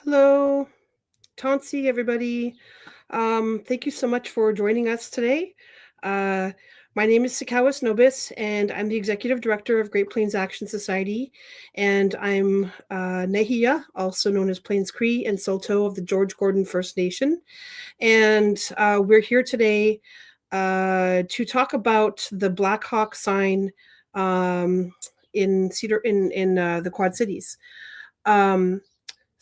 Hello, Tonsi, everybody. Thank you so much for joining us today. Uh, my name is Sakawas Nobis, and I'm the Executive Director of Great Plains Action Society. And I'm Nehia, also known as Plains Cree and Saulteaux of the George Gordon First Nation. And we're here today to talk about the Blackhawk sign in the Quad Cities. Um,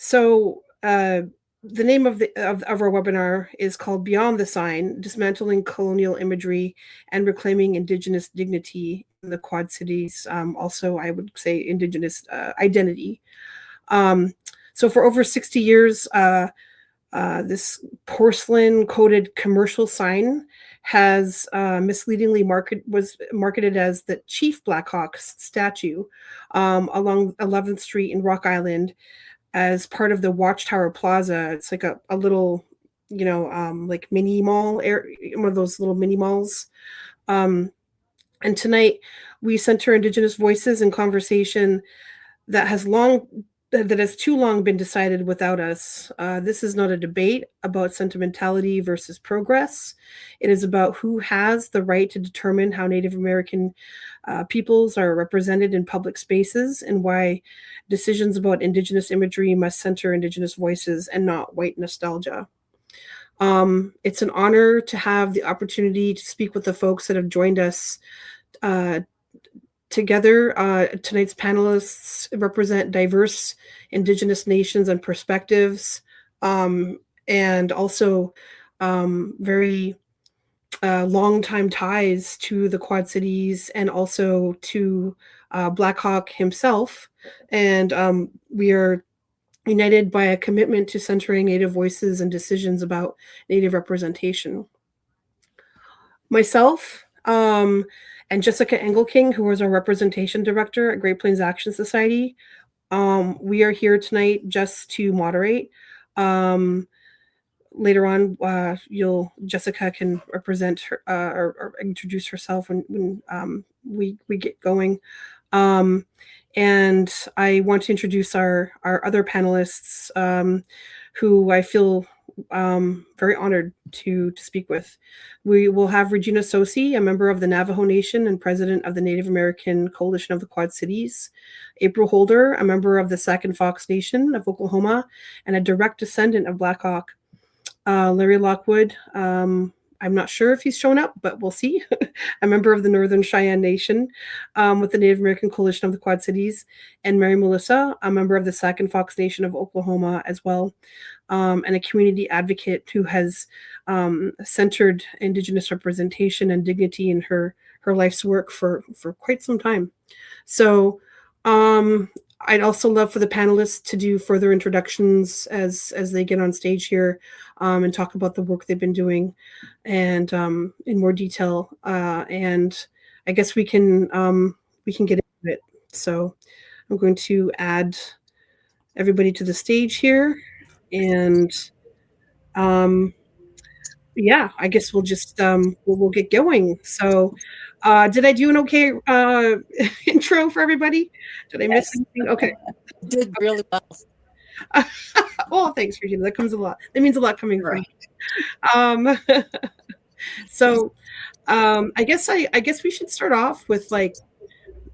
so the name of our webinar is called Beyond the Sign: Dismantling Colonial Imagery and Reclaiming Indigenous Dignity in the Quad Cities. Also, I would say Indigenous identity. Um, so for over 60 years, this porcelain-coated commercial sign has misleadingly was marketed as the Chief Blackhawk statue along 11th Street in Rock Island as part of the Watchtower Plaza. It's like a little, like mini mall, one of those little mini malls. Um, and tonight we center Indigenous voices and conversation that has too long been decided without us. This is not a debate about sentimentality versus progress. It is about who has the right to determine how Native American peoples are represented in public spaces and why decisions about Indigenous imagery must center Indigenous voices and not white nostalgia. It's an honor to have the opportunity to speak with the folks that have joined us together. Tonight's panelists represent diverse Indigenous nations and perspectives, and also very long-time ties to the Quad Cities and also to Blackhawk himself. And we are united by a commitment to centering Native voices and decisions about Native representation. Myself, and Jessica Engelking, who is our representation director at Great Plains Action Society. We are here tonight just to moderate. Later on, Jessica can represent her or introduce herself when we get going. And I want to introduce our other panelists, who I feel very honored to speak with. We will have Regina Sosi, a member of the Navajo Nation and president of the Native American Coalition of the Quad Cities. April Holder, a member of the Sac and Fox Nation of Oklahoma and a direct descendant of Blackhawk. Larry Lockwood, I'm not sure if he's shown up, but we'll see. A member of the Northern Cheyenne Nation with the Native American Coalition of the Quad Cities. And Mary Melissa, a member of the Sac and Fox Nation of Oklahoma as well, and a community advocate who has centered Indigenous representation and dignity in her life's work for quite some time. So I'd also love for the panelists to do further introductions as they get on stage here, and talk about the work they've been doing and in more detail. And I guess we can get into it. So I'm going to add everybody to the stage here, and yeah, I guess we'll just we'll get going. So did I do an okay intro for everybody? Did I miss anything? Okay. Did really well. Oh, thanks, Regina. That means a lot coming from you. So I guess we should start off with like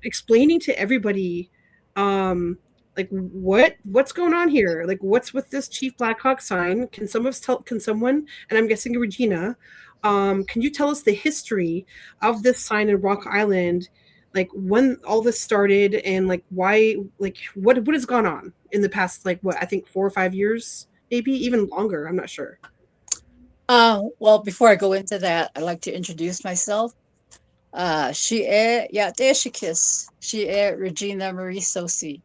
explaining to everybody like what's going on here? Like what's with this Chief Blackhawk sign? Can someone, and I'm guessing Regina, can you tell us the history of this sign in Rock Island? Like when all this started and like why, like what has gone on in the past, like what, I think 4 or 5 years, maybe even longer. I'm not sure. Well, before I go into that, I'd like to introduce myself. She Regina Marie Sosi.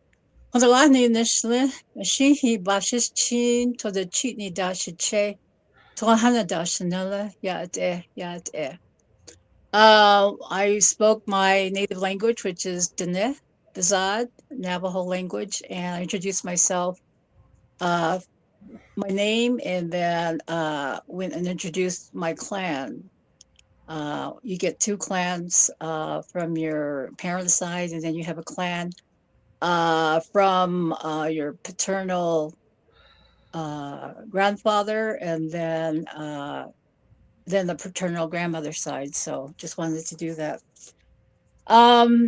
Honolani Nishle, she he bashes chin to the chitney dash che, to Hana dashanella, I spoke my native language, which is Dene, Dazad, Navajo language, and I introduced myself, my name, and then went and introduced my clan. You get 2 clans from your parents' side, and then you have a clan from your paternal grandfather, and then the paternal grandmother side. So just wanted to do that. I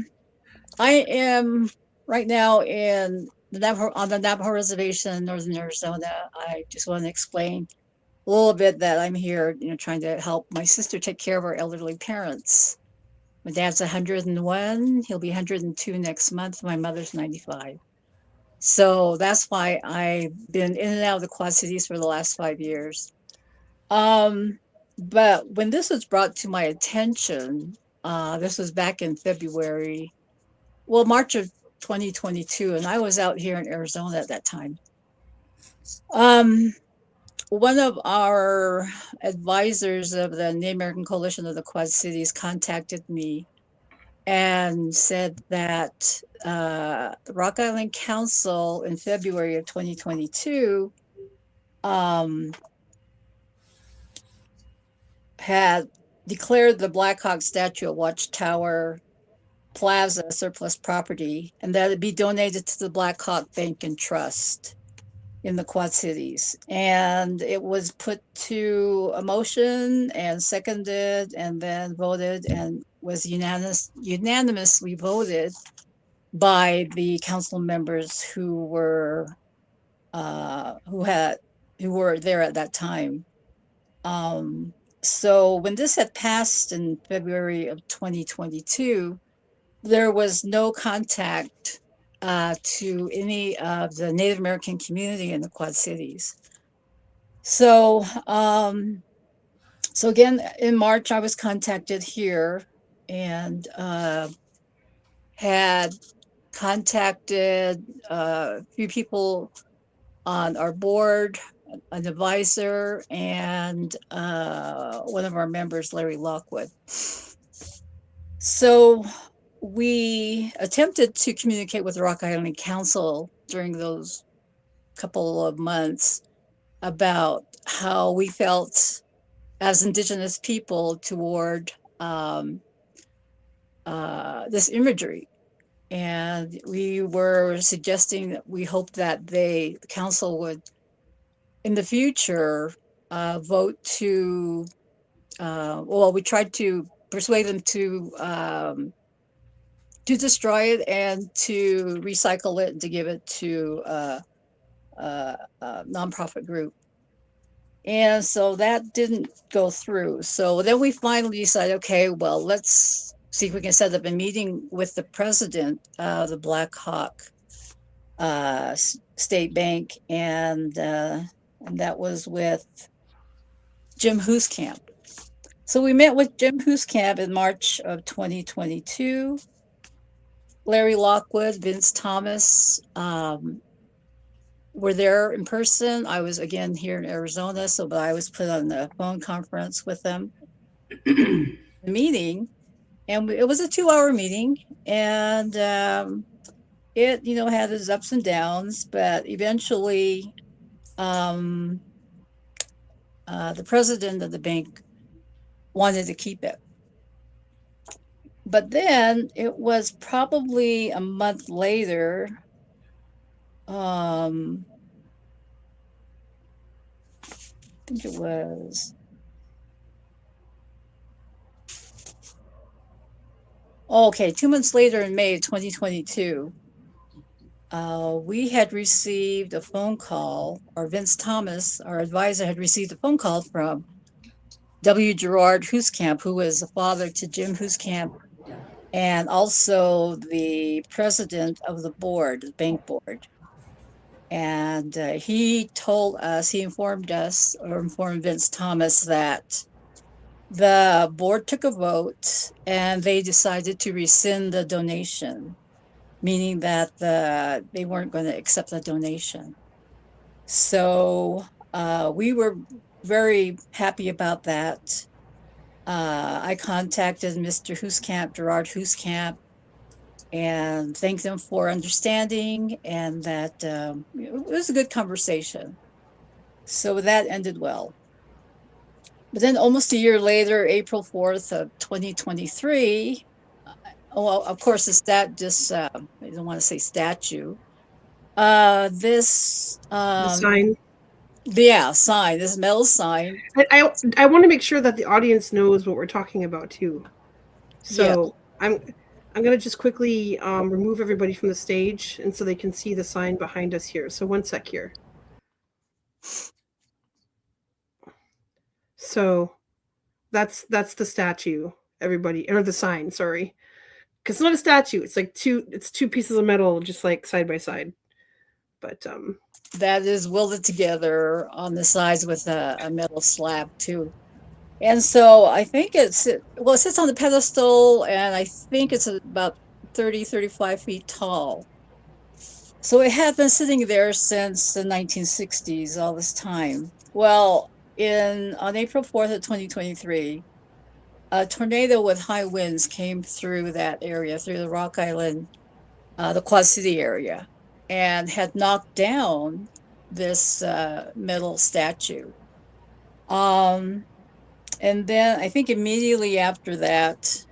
am right now in the on the Navajo Reservation in northern Arizona. I just want to explain a little bit that I'm here, trying to help my sister take care of our elderly parents. My dad's 101. He'll be 102 next month. My mother's 95. So that's why I've been in and out of the Quad Cities for the last 5 years. But when this was brought to my attention, this was back in February, well, March of 2022, and I was out here in Arizona at that time. One of our advisors of the Native American Coalition of the Quad Cities contacted me and said that the Rock Island Council in February of 2022 had declared the Blackhawk statue at Watchtower Plaza surplus property, and that it be donated to the Blackhawk Bank and Trust in the Quad Cities. And it was put to a motion and seconded and then voted and was unanimously voted by the council members who were there at that time. So when this had passed in February of 2022, there was no contact to any of the Native American community in the Quad Cities. So, so again, in March, I was contacted here and had contacted a few people on our board, an advisor, and one of our members, Larry Lockwood. So we attempted to communicate with the Rock Island Council during those couple of months about how we felt as Indigenous people toward this imagery. And we were suggesting that we hope that the council would, in the future, vote to, we tried to persuade them to destroy it and to recycle it and to give it to a nonprofit group. And so that didn't go through. So then we finally decided, okay, well, let's see if we can set up a meeting with the president of the Blackhawk State Bank, and that was with Jim Hooscamp. So we met with Jim Hooscamp in March of 2022. Larry Lockwood, Vince Thomas were there in person. I was again here in Arizona, but I was put on a phone conference with them. The meeting, and it was a 2-hour meeting, and it had its ups and downs, but eventually the president of the bank wanted to keep it. But then it was probably a month later, I think it was, okay, 2 months later in May of 2022, we had received a phone call, or Vince Thomas, our advisor, had received a phone call from W. Gerard Hooscamp, who was the father to Jim Hooscamp, and also the president of the board, the bank board. And he informed Vince Thomas that the board took a vote and they decided to rescind the donation, meaning that they weren't going to accept the donation. So we were very happy about that. I contacted Mr. Hooscamp, Gerard Hooscamp, and thanked them for understanding, and that it was a good conversation. So that ended well. But then almost a year later, April 4th of 2023, well, of course, I don't want to say statue. The sign. Yeah, sign, this metal sign. I want to make sure that the audience knows what we're talking about too. Yeah, So I'm gonna just quickly remove everybody from the stage, and so they can see the sign behind us here. So one sec here. So that's the statue, everybody, or the sign. Sorry, because it's not a statue. It's like two pieces of metal, just like side by side. But that is welded together on the sides with a metal slab too. And so I think it's, well, it sits on the pedestal, and I think it's about 30, 35 feet tall. So it had been sitting there since the 1960s, all this time. Well, on April 4th of 2023, a tornado with high winds came through that area, through the Rock Island, the Quad City area, and had knocked down this metal statue. Um, and then I think immediately after that,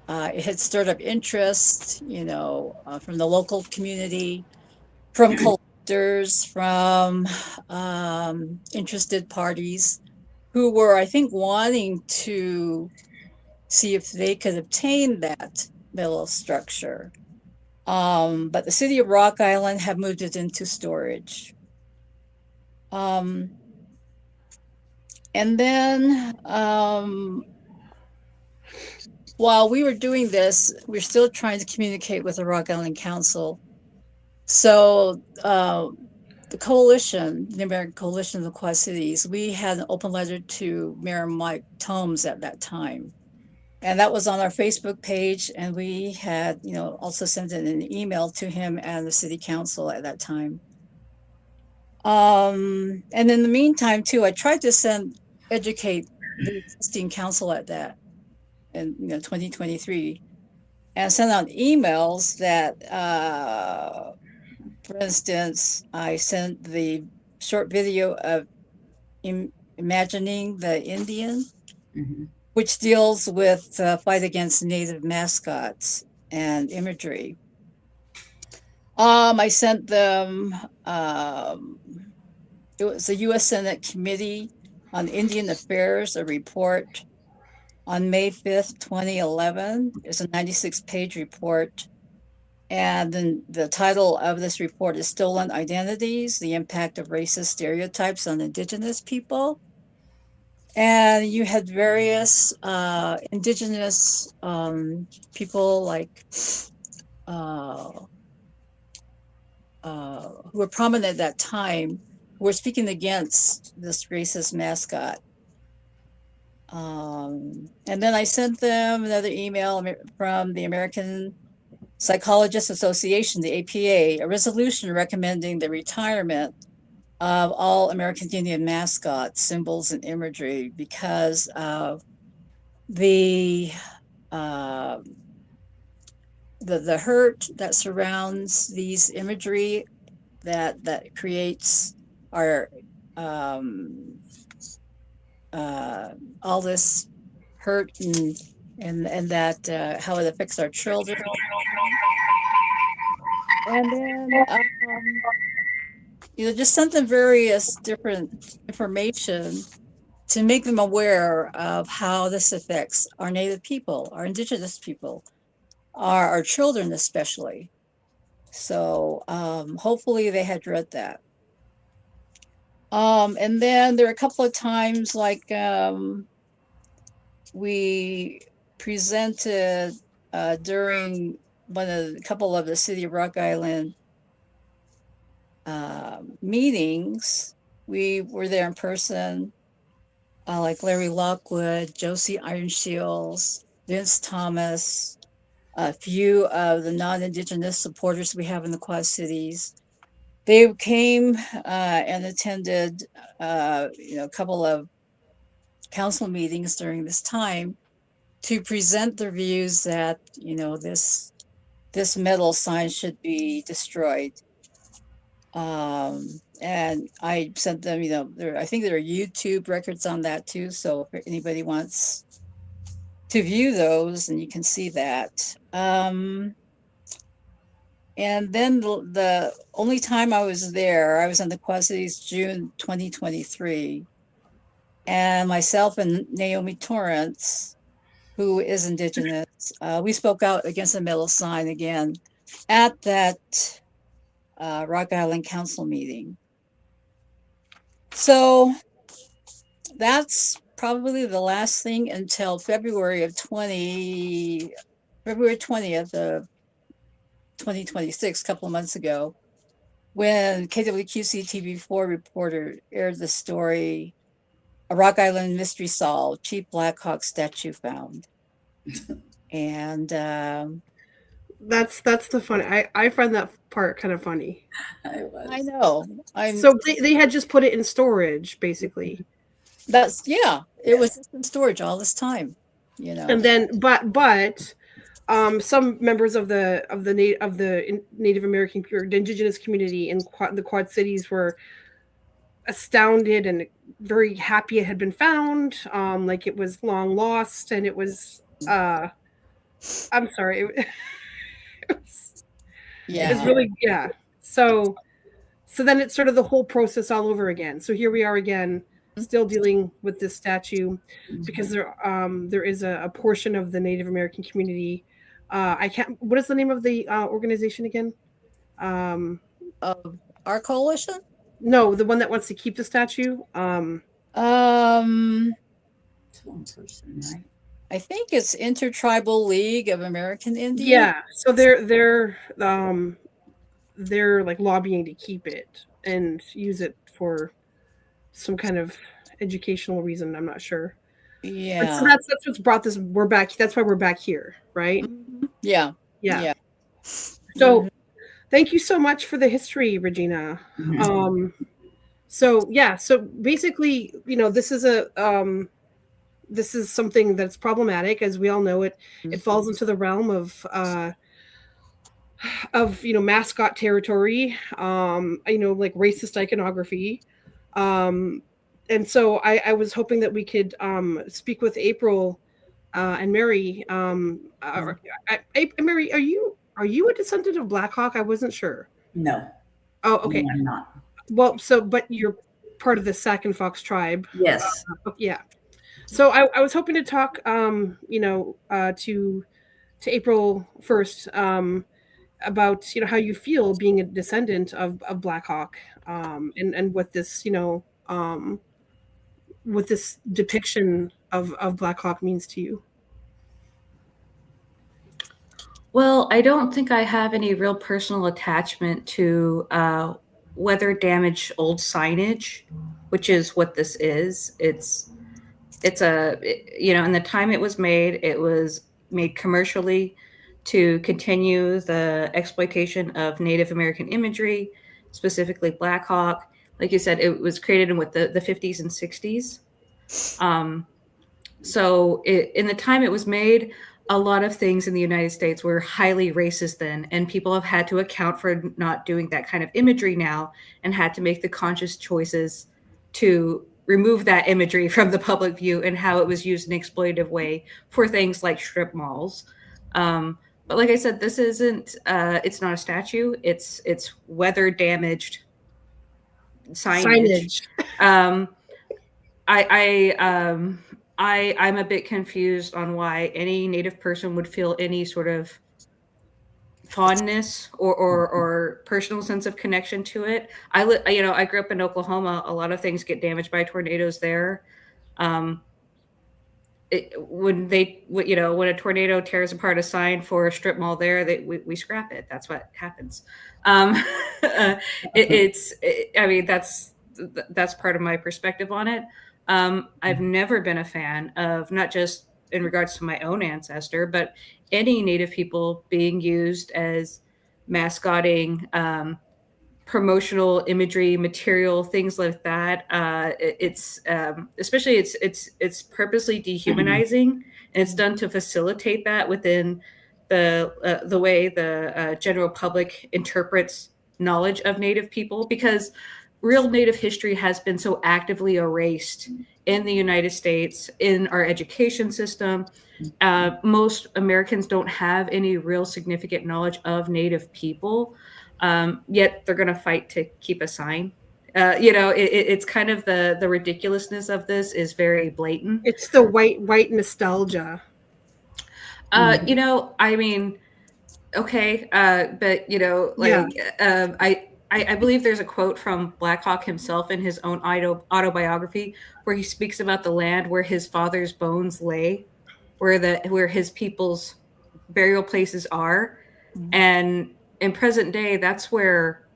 it had stirred up interest, from the local community, from collectors, from interested parties who were, I think, wanting to see if they could obtain that metal structure. But the city of Rock Island had moved it into storage. And then while we were doing this, we're still trying to communicate with the Rock Island Council. So the coalition, the American Coalition of the Quad Cities, we had an open letter to Mayor Mike Tomes at that time. And that was on our Facebook page. And we had, also sent in an email to him and the city council at that time. And in the meantime, too, I tried to educate the existing council at that in 2023, and sent out emails that, for instance, I sent the short video of Imagining the Indian, which deals with the fight against Native mascots and imagery. I sent them, it was the U.S. Senate Committee on Indian Affairs, a report on May 5th, 2011. It's a 96-page report. And then the title of this report is Stolen Identities, the Impact of Racist Stereotypes on Indigenous People. And you had various Indigenous people like who were prominent at that time, who were speaking against this racist mascot. And then I sent them another email from the American Psychologists Association, the APA, a resolution recommending the retirement of all American Indian mascots, symbols, and imagery because of the hurt that surrounds these imagery that creates our all this hurt and that how it affects our children. And then just sent them various different information to make them aware of how this affects our Native people, our Indigenous people, our children especially. So hopefully they had read that. And then there are a couple of times like we presented during a couple of the City of Rock Island meetings. We were there in person, like Larry Lockwood, Josie Ironshields, Vince Thomas, a few of the non-Indigenous supporters we have in the Quad Cities. They came and attended, a couple of council meetings during this time to present their views that, this metal sign should be destroyed. And I sent them, I think there are YouTube records on that too. So if anybody wants to view those, and you can see that. And then the only time I was there, I was in the Quad Cities June 2023. And myself and Naomi Torrance, who is Indigenous, we spoke out against the metal sign again at that Rock Island Council meeting. So that's probably the last thing until February 20th of 2026, a couple of months ago, when KWQC TV4 reporter aired the story, "A Rock Island Mystery Solved, Cheap Blackhawk Statue Found." And That's the fun. I find that part kind of funny. I know. So they had just put it in storage, basically. That's it was just in storage all this time, you know. And then, but some members of the Native American or the Indigenous community in the Quad Cities were astounded and very happy it had been found. Like it was long lost, and it was. I'm sorry. It was really So then it's sort of the whole process all over again. So here we are again, still dealing with this statue, because there is a portion of the Native American community. I can't. What is the name of the organization again? Of our coalition? No, the one that wants to keep the statue. It's one person, right? I think it's Intertribal League of American Indians. Yeah, so they're like lobbying to keep it and use it for some kind of educational reason. I'm not sure. Yeah. But so that's what's brought this. We're back. That's why we're back here, right? Yeah. So, thank you so much for the history, Regina. So basically, this is something that's problematic, as we all know. It falls into the realm of mascot territory, like racist iconography. And so I was hoping that we could speak with April and Mary. Mary, are you a descendant of Blackhawk? I wasn't sure. No. Oh, okay. No, I'm not. Well, but you're part of the Sac and Fox tribe. Yes. Yeah. So I was hoping to talk, to April 1st, about how you feel being a descendant of Blackhawk, and what this what this depiction of Blackhawk means to you. Well, I don't think I have any real personal attachment to weather damaged old signage, which is what this is. It's in the time it was made commercially to continue the exploitation of Native American imagery, specifically Blackhawk. Like you said, it was created in the 50s and 60s. So in the time it was made, a lot of things in the United States were highly racist then, and people have had to account for not doing that kind of imagery now, and had to make the conscious choices to remove that imagery from the public view and how it was used in an exploitative way for things like strip malls. But like I said, this isn't, it's not a statue. It's weather damaged signage. I'm a bit confused on why any Native person would feel any sort of fondness or personal sense of connection to it. I grew up in Oklahoma. A lot of things get damaged by tornadoes there. When a tornado tears apart a sign for a strip mall there, we scrap it. That's what happens. That's part of my perspective on it. I've never been a fan of, not just in regards to my own ancestor, but any Native people being used as mascotting, promotional imagery, material, things like that. It's purposely dehumanizing, and it's done to facilitate that within the way the general public interprets knowledge of Native people, because real Native history has been so actively erased in the United States, in our education system. Most Americans don't have any real significant knowledge of Native people, yet they're going to fight to keep a sign. It's kind of the ridiculousness of this is very blatant. It's the white nostalgia. I mean, okay, but I believe there's a quote from Blackhawk himself in his own autobiography where he speaks about the land where his father's bones lay, where his people's burial places are, and in present day, that's where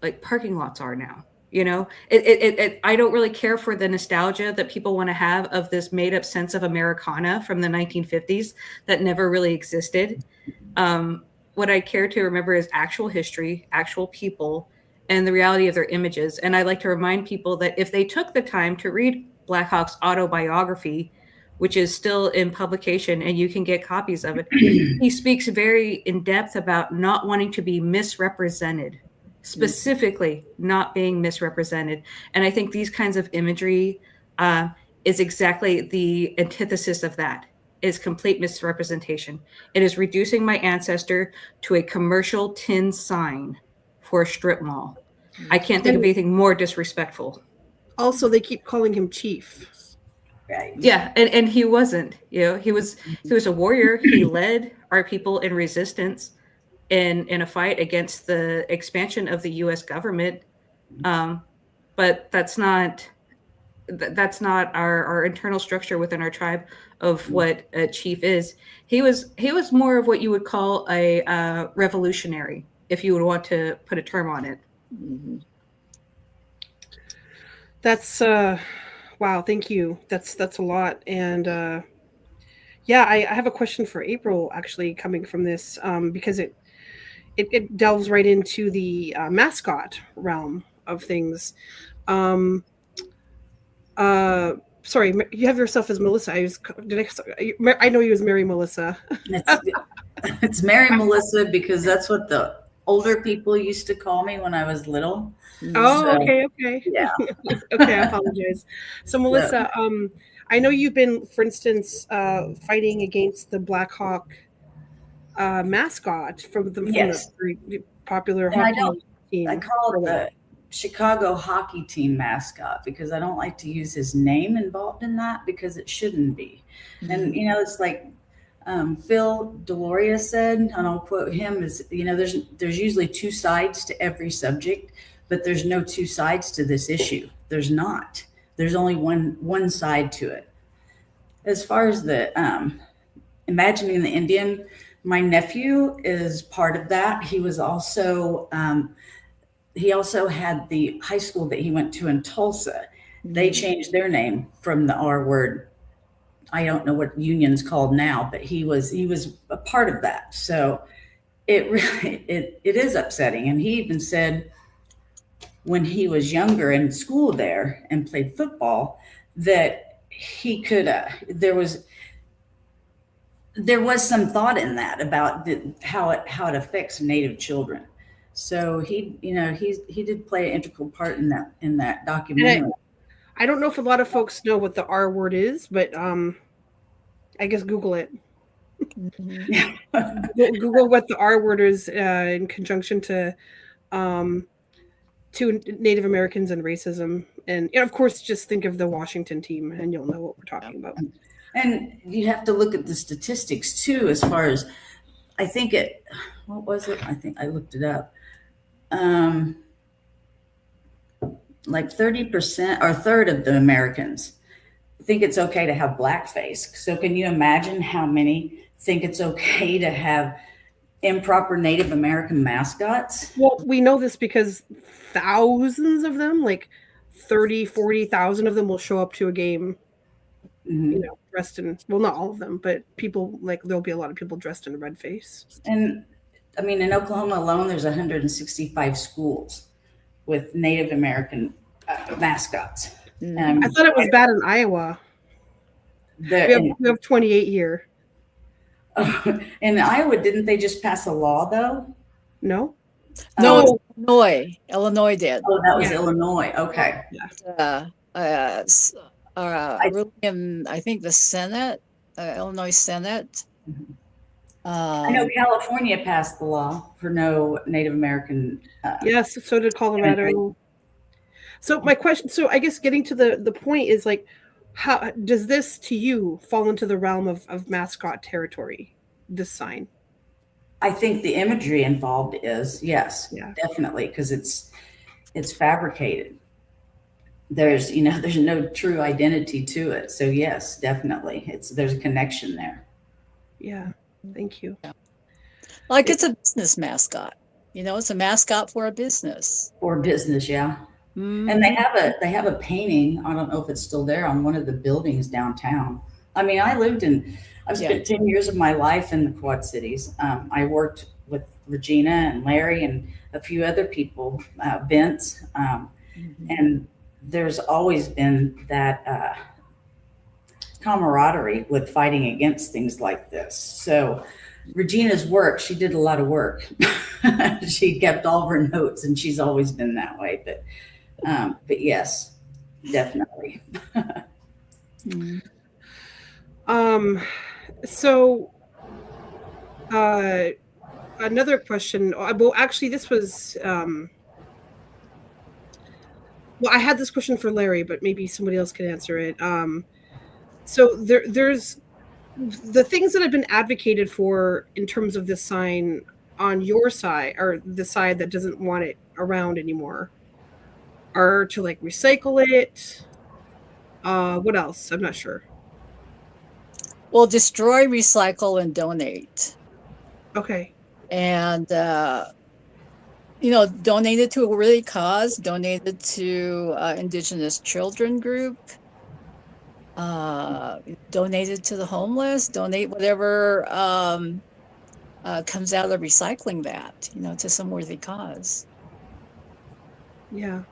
like parking lots are now. I don't really care for the nostalgia that people want to have of this made up sense of Americana from the 1950s that never really existed. What I care to remember is actual history, actual people, and the reality of their images. And I like to remind people that if they took the time to read Blackhawk's autobiography, which is still in publication and you can get copies of it, he speaks very in depth about not wanting to be misrepresented, specifically not being misrepresented. And I think these kinds of imagery is exactly the antithesis of that. Is complete misrepresentation. It is reducing my ancestor to a commercial tin sign for a strip mall. I can't think of anything more disrespectful. Also, they keep calling him chief. Right. Yeah, and he wasn't. He was a warrior. He led our people in resistance in a fight against the expansion of the U.S. government. But that's not our internal structure within our tribe of what a chief is. He was more of what you would call a revolutionary, if you would want to put a term on it. Mm-hmm. That's wow, thank you. That's a lot. And I have a question for April actually coming from this, because it delves right into the mascot realm of things. Sorry, you have yourself as Melissa. I know you as Mary Melissa. It's Mary Melissa because that's what the older people used to call me when I was little. Oh, So, okay. Yeah. Okay, I apologize. So, Melissa, I know you've been, for instance, fighting against the Blackhawk mascot from the very popular hockey team. I call it the Chicago hockey team mascot because I don't like to use his name involved in that because it shouldn't be. Mm-hmm. And, it's like Phil Deloria said, and I'll quote him, is, there's usually two sides to every subject, but there's no two sides to this issue. There's not. There's only one side to it. As far as the imagining the Indian, my nephew is part of that. He was also he also had the high school that he went to in Tulsa. They changed their name from the R word. I don't know what union's called now, but he was a part of that. So it really it is upsetting. And he even said when he was younger in school there and played football that he could there was some thought in that about how it affects Native children. So he did play an integral part in that documentary. I don't know if a lot of folks know what the R word is, but I guess Google it. Google what the R word is in conjunction to Native Americans and racism, and of course, just think of the Washington team, and you'll know what we're talking about. And you have to look at the statistics too, as far as what was it? I think I looked it up. Like 30% or a third of the Americans think it's okay to have blackface. So can you imagine how many think it's okay to have improper Native American mascots? Well, we know this because thousands of them, like 40,000 of them will show up to a game, dressed in, well, not all of them, but people, like, there'll be a lot of people dressed in red face. And I mean, in Oklahoma alone, there's 165 schools with Native American mascots. I thought it was bad in Iowa. We have 28 here. In Iowa, didn't they just pass a law though? No. No, Oh. Illinois. Illinois did. Oh, that was Yeah. Illinois. Okay. Really I think the Senate, Illinois Senate. I know California passed the law for no Native American. Yes, so did Colorado. So my question, so I guess getting to the point is like, how does this to you fall into the realm of mascot territory, this sign? I think the imagery involved is, yes, Yeah. definitely, because it's fabricated. There's there's no true identity to it. So yes, definitely, there's a connection there. Yeah, thank you. Like it's a business mascot. It's a mascot for a business. For business, yeah. And they have a painting. I don't know if it's still there on one of the buildings downtown. I mean, I've spent 10 years of my life in the Quad Cities. I worked with Regina and Larry and a few other people, Vince, and there's always been that camaraderie with fighting against things like this. So Regina's work, she did a lot of work. She kept all of her notes, and she's always been that way. But yes, definitely. So another question. Well, actually, this was well, I had this question for Larry, but maybe somebody else could answer it. So there's the things that have been advocated for in terms of this sign on your side, or the side that doesn't want it around anymore, are to like recycle it. What else? I'm not sure. Well, destroy, recycle, and donate. Okay. And donate it to a worthy cause, donate it to Indigenous children group, donate it to the homeless, donate whatever comes out of recycling that, to some worthy cause. Yeah.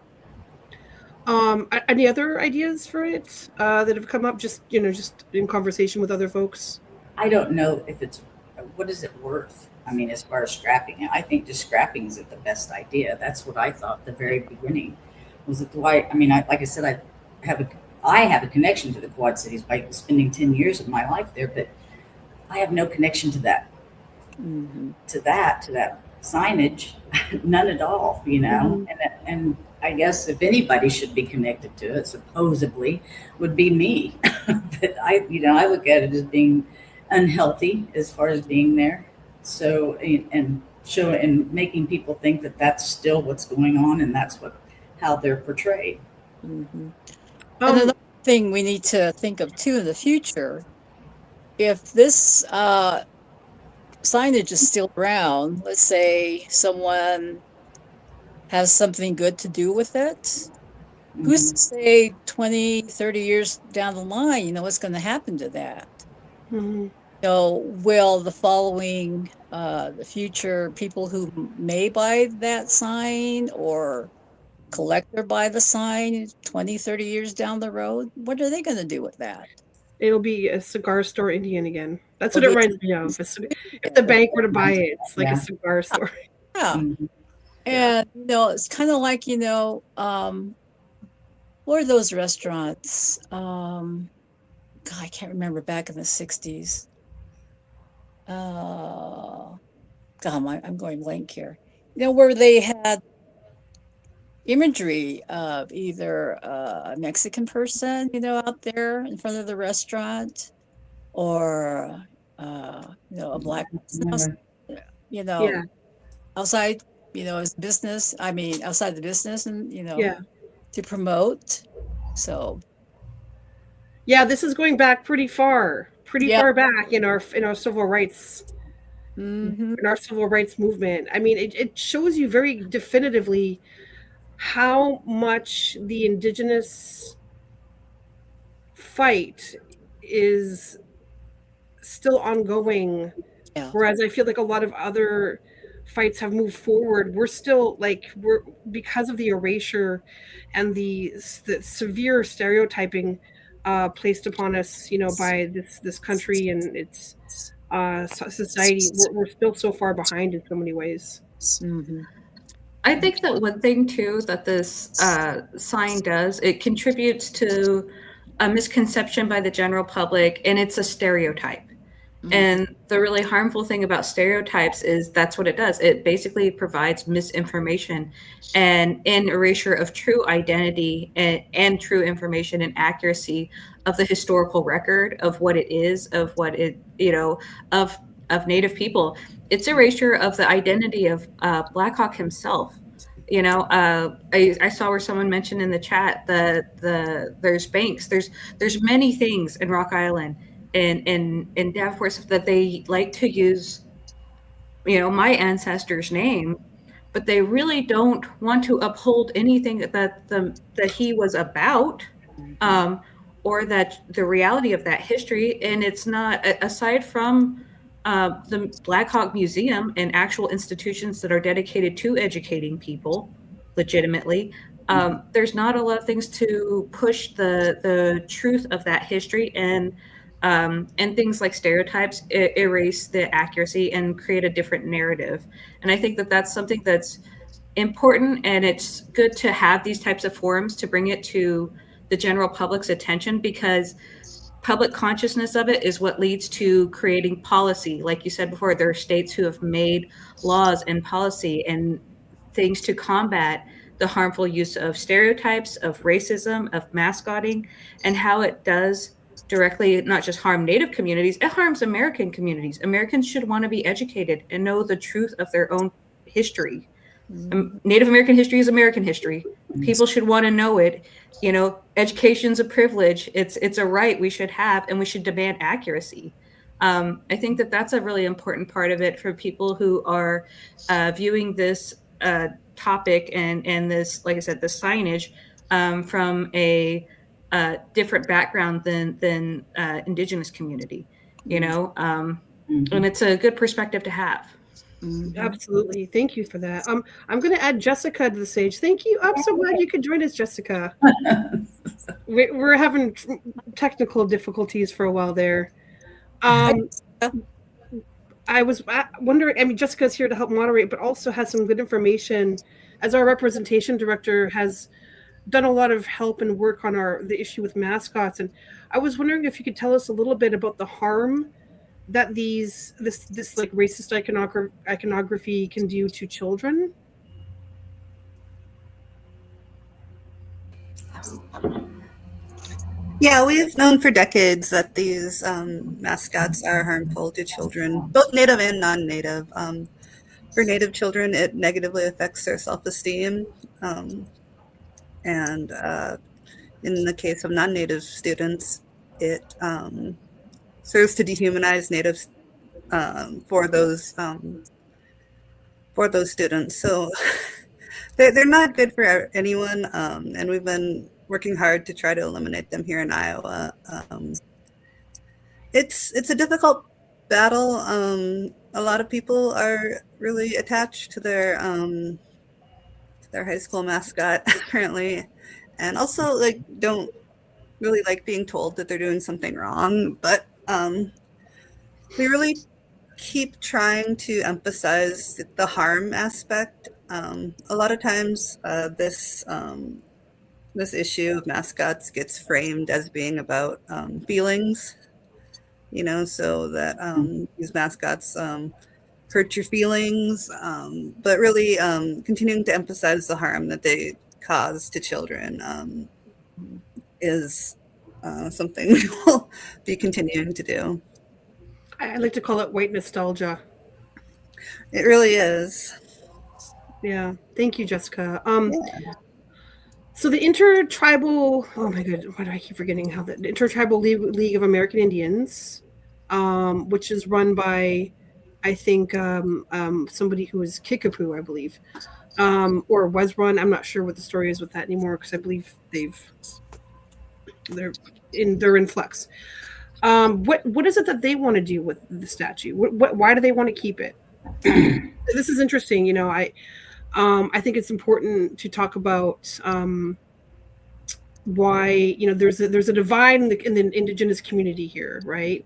Any other ideas for it that have come up just in conversation with other folks? I don't know if what is it worth? I mean, as far as scrapping it, I think just scrapping is the best idea. That's what I thought at the very beginning. Was it why? I mean, like I said, I have a connection to the Quad Cities by spending 10 years of my life there, but I have no connection to that, to that signage, none at all, and I guess if anybody should be connected to it, supposedly, would be me. But I look at it as being unhealthy as far as being there. So and making people think that that's still what's going on, and that's how they're portrayed. And another thing we need to think of too in the future, if this signage is still around, let's say someone has something good to do with it, who's to say 20, 30 years down the line, what's going to happen to that? Will the following, the future people who may buy that sign or collect or buy the sign 20, 30 years down the road, what are they going to do with that? It'll be a cigar store Indian again. That's what it reminds me of. If the bank were to buy it, it's like a cigar store. Yeah. And, it's kind of like, what are those restaurants? God, I can't remember, back in the 60s. God, I'm going blank here. Where they had imagery of either a Mexican person, out there in front of the restaurant, or, a black person, outside, as business. I mean, outside the business, and, to promote. So. Yeah, this is going back pretty far back in our civil rights. In our civil rights movement. I mean, it shows you very definitively how much the Indigenous fight is still ongoing. Yeah. Whereas I feel like a lot of other fights have moved forward. We're still we're because of the erasure and the severe stereotyping placed upon us, by this country and its society. We're still so far behind in so many ways. I think that one thing too that this sign does, it contributes to a misconception by the general public, and it's a stereotype. And the really harmful thing about stereotypes is that's what it does. It basically provides misinformation and an erasure of true identity and true information and accuracy of the historical record of what it is, of what it, of Native people. It's erasure of the identity of Blackhawk himself. I saw where someone mentioned in the chat there's banks, there's many things in Rock Island and Davenport that they like to use, my ancestor's name, but they really don't want to uphold anything that he was about, or that the reality of that history. And it's not, aside from the Blackhawk Museum and actual institutions that are dedicated to educating people legitimately, there's not a lot of things to push the truth of that history, and things like stereotypes erase the accuracy and create a different narrative. And I think that that's something that's important, and it's good to have these types of forums to bring it to the general public's attention, because public consciousness of it is what leads to creating policy. Like you said before, there are states who have made laws and policy and things to combat the harmful use of stereotypes, of racism, of mascotting, and how it does directly not just harm Native communities, it harms American communities. Americans should want to be educated and know the truth of their own history. Native American history is American history. People should want to know it. Education's a privilege. It's a right we should have, and we should demand accuracy. I think that that's a really important part of it for people who are viewing this topic and this, like I said, the signage from a different background than Indigenous community, and it's a good perspective to have. Absolutely. Thank you for that. I'm going to add Jessica to the stage. Thank you. I'm so glad you could join us, Jessica. We're having technical difficulties for a while there. I was wondering, Jessica's here to help moderate, but also has some good information, as our representation director has done a lot of help and work on the issue with mascots. And I was wondering if you could tell us a little bit about the harm that this like racist iconography can do to children. Yeah, we've known for decades that these mascots are harmful to children, both Native and non-Native. For Native children, it negatively affects their self-esteem. And in the case of non-Native students, it serves to dehumanize Natives for those students. So they're not good for anyone, and we've been working hard to try to eliminate them here in Iowa. It's a difficult battle. A lot of people are really attached to their high school mascot apparently, and also don't really like being told that they're doing something wrong. But we really keep trying to emphasize the harm aspect. A lot of times this issue of mascots gets framed as being about feelings, so that these mascots hurt your feelings, but really continuing to emphasize the harm that they cause to children is something we will be continuing to do. I like to call it white nostalgia. It really is. Yeah. Thank you, Jessica. So the Intertribal, oh my God, why do I keep forgetting how the Intertribal League of American Indians, which is run by, I think, somebody who is Kickapoo, I believe, or was run. I'm not sure what the story is with that anymore, because I believe they're in flux. What is it that they want to do with the statue? Why do they want to keep it? This is interesting. I think it's important to talk about why there's a divide in the Indigenous community here, right?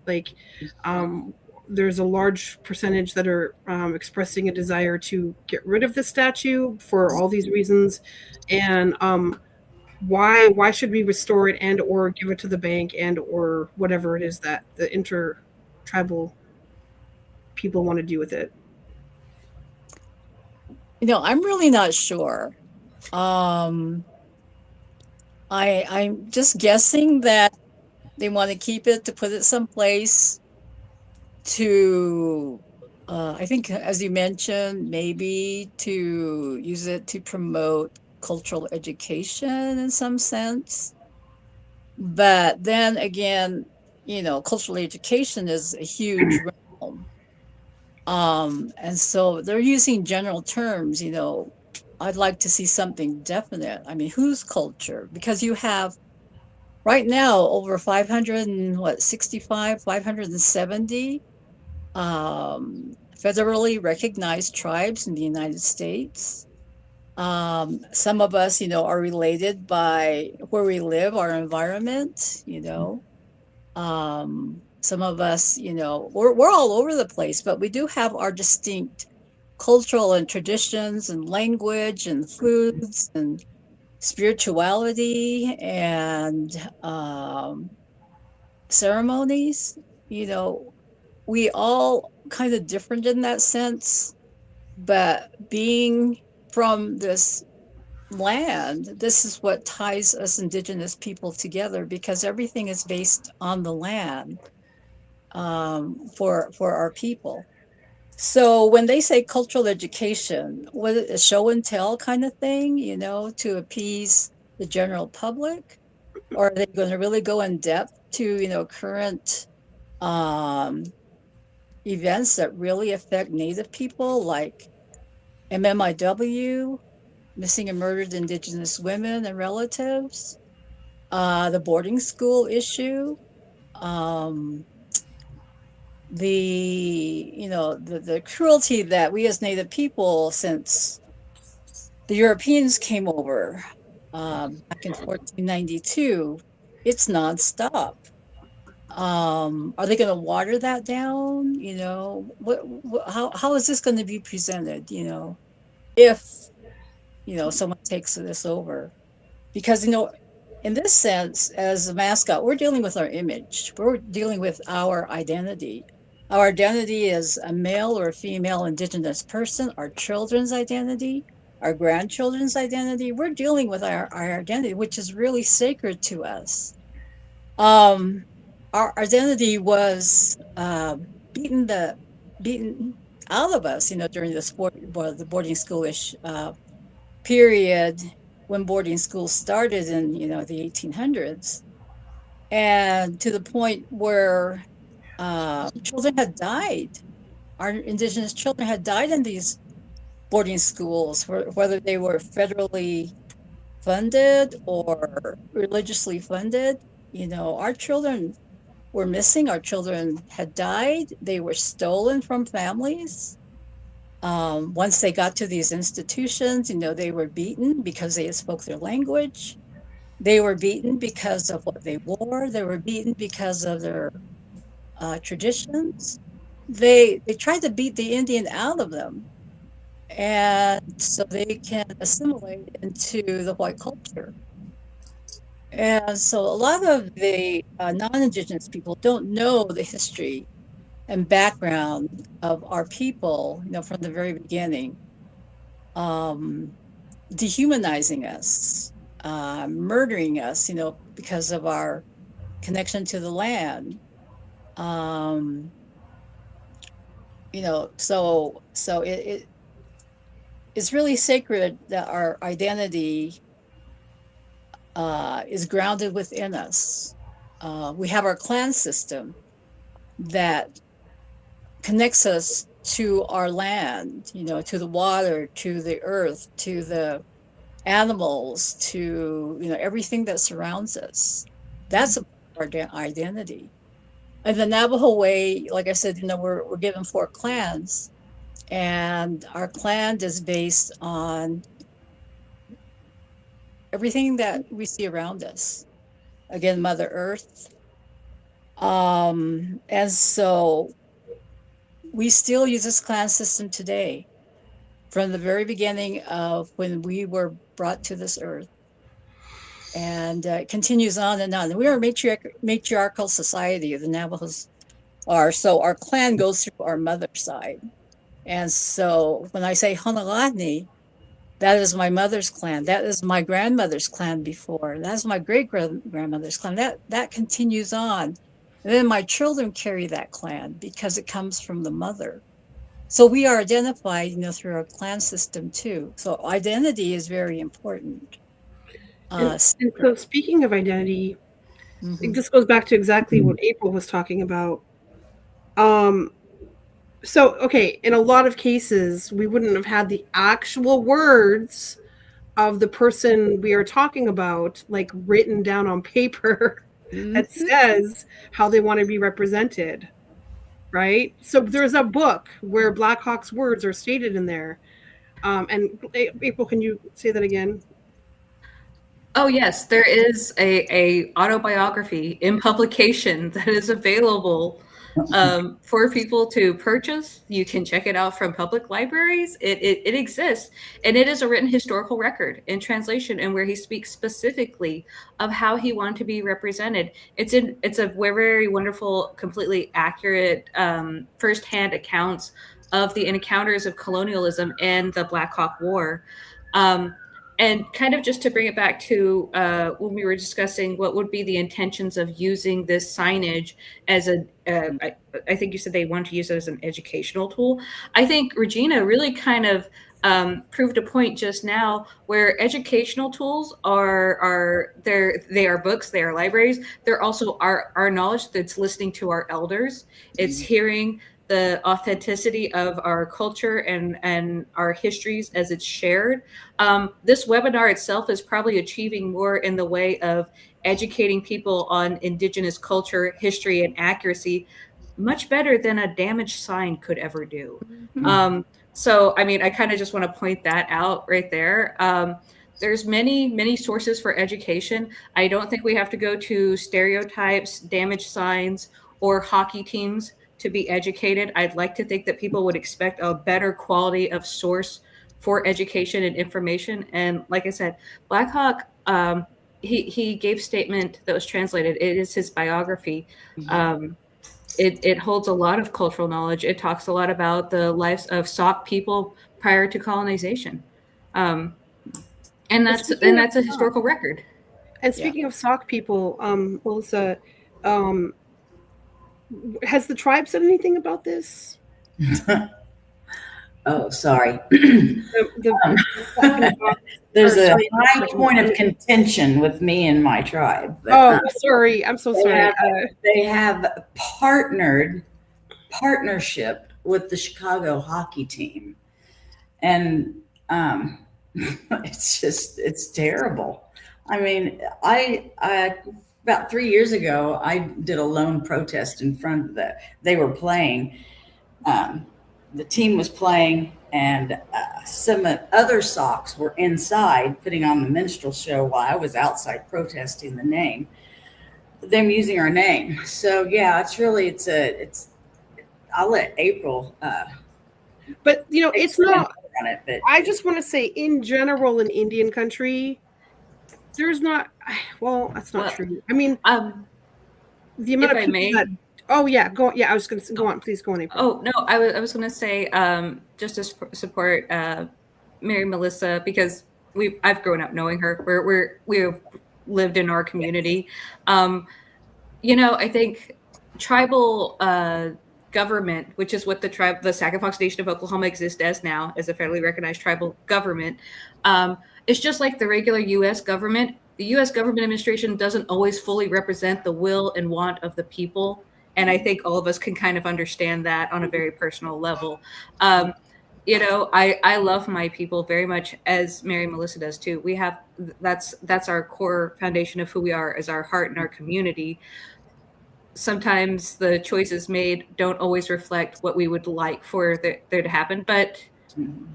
there's a large percentage that are expressing a desire to get rid of the statue for all these reasons, and why should we restore it and or give it to the bank and or whatever it is that the intertribal people want to do with it? I'm really not sure. I'm just guessing that they want to keep it to put it someplace to, I think, as you mentioned, maybe to use it to promote cultural education in some sense. But then again, cultural education is a huge realm. And so they're using general terms, I'd like to see something definite. I mean, whose culture? Because you have right now over 570 federally recognized tribes in the United States. Some of us, are related by where we live, our environment, some of us, we're all over the place, but we do have our distinct cultural and traditions and language and foods and spirituality and ceremonies. We all kind of different in that sense, but being from this land, this is what ties us Indigenous people together, because everything is based on the land for our people. So when they say cultural education, what a show and tell kind of thing, to appease the general public, or are they going to really go in depth to current events that really affect Native people, like MMIW, missing and murdered Indigenous women and relatives, the boarding school issue, the cruelty that we as Native people, since the Europeans came over back in 1492, it's nonstop. Are they going to water that down? How is this going to be presented? If someone takes this over, because in this sense, as a mascot, we're dealing with our image. We're dealing with our identity. Our identity is a male or a female Indigenous person, our children's identity, our grandchildren's identity. We're dealing with our identity, which is really sacred to us. Our identity was beaten out of us, during the boarding schoolish period, when boarding schools started in the 1800s, and to the point where children had died. Our Indigenous children had died in these boarding schools, whether they were federally funded or religiously funded. Our children were missing. Our children had died. They were stolen from families. Once they got to these institutions, they were beaten because they spoke their language. They were beaten because of what they wore. They were beaten because of their traditions. They tried to beat the Indian out of them, and so they can assimilate into the white culture. And so a lot of the non-Indigenous people don't know the history and background of our people, from the very beginning, dehumanizing us, murdering us, because of our connection to the land. So it's really sacred that our identity is grounded within us. We have our clan system that connects us to our land, to the water, to the earth, to the animals, to everything that surrounds us. That's our identity. In the Navajo way, like I said, we're given 4 clans, and our clan is based on everything that we see around us. Again, Mother Earth. And so we still use this clan system today, from the very beginning of when we were brought to this earth. And it continues on and on. We are a matriarchal society, the Navajos are. So our clan goes through our mother's side. And so when I say Honolani, that is my mother's clan. That is my grandmother's clan before. That's my great-grandmother's clan. That continues on. And then my children carry that clan because it comes from the mother. So we are identified, through our clan system too. So identity is very important. And so speaking of identity, Mhm. this goes back to exactly what April was talking about. So, okay, in a lot of cases, we wouldn't have had the actual words of the person we are talking about, like written down on paper that says how they want to be represented, right? So there's a book where Blackhawk's words are stated in there. And April, can you say that again? Oh yes, there is a autobiography in publication that is available for people to purchase. You can check it out from public libraries. It exists, and it is a written historical record in translation, and where he speaks specifically of how he wanted to be represented. It's a very wonderful, completely accurate firsthand accounts of the encounters of colonialism and the Blackhawk War. And kind of just to bring it back to when we were discussing what would be the intentions of using this signage as I think you said they want to use it as an educational tool. I think Regina really kind of proved a point just now where educational tools they are books, they are libraries. They're also our knowledge that's listening to our elders. It's hearing the authenticity of our culture and our histories as it's shared. This webinar itself is probably achieving more in the way of educating people on Indigenous culture, history, and accuracy much better than a damaged sign could ever do. So, I mean, I kind of just want to point that out right there. There's many sources for education. I don't think we have to go to stereotypes, damaged signs, or hockey teams to be educated. I'd like to think that people would expect a better quality of source for education and information. And like I said, Blackhawk, he gave statement that was translated. It is his biography. It holds a lot of cultural knowledge. It talks a lot about the lives of Sauk people prior to colonization. And that's a historical record. And speaking of Sauk people, Melissa, has the tribe said anything about this? Oh, sorry. The There's a high point of contention with me and my tribe. But, sorry. I'm so sorry. They have partnership with the Chicago hockey team. And it's terrible. I mean, I about 3 years ago, I did a lone protest in front of they were playing. The team was playing, and some other Sauks were inside putting on the minstrel show while I was outside protesting them using our name. So yeah, I'll let April. But it's not. On it, but I just want to say, in general, in Indian country, there's not. Well, that's not true. I mean, the amount of people that. Oh yeah, go. Yeah, I was going to go on. Please go on, April. Oh no, I was going to say just to support Mary Melissa, because I've grown up knowing her. We've lived in our community. I think tribal government, which is what the Sac-and-Fox Nation of Oklahoma exists as now, as a federally recognized tribal government. It's just like the regular U.S. government. The U.S. government administration doesn't always fully represent the will and want of the people. And I think all of us can kind of understand that on a very personal level. I love my people very much, as Mary Melissa does too. That's our core foundation of who we are, as our heart and our community. Sometimes the choices made don't always reflect what we would like for there to happen, but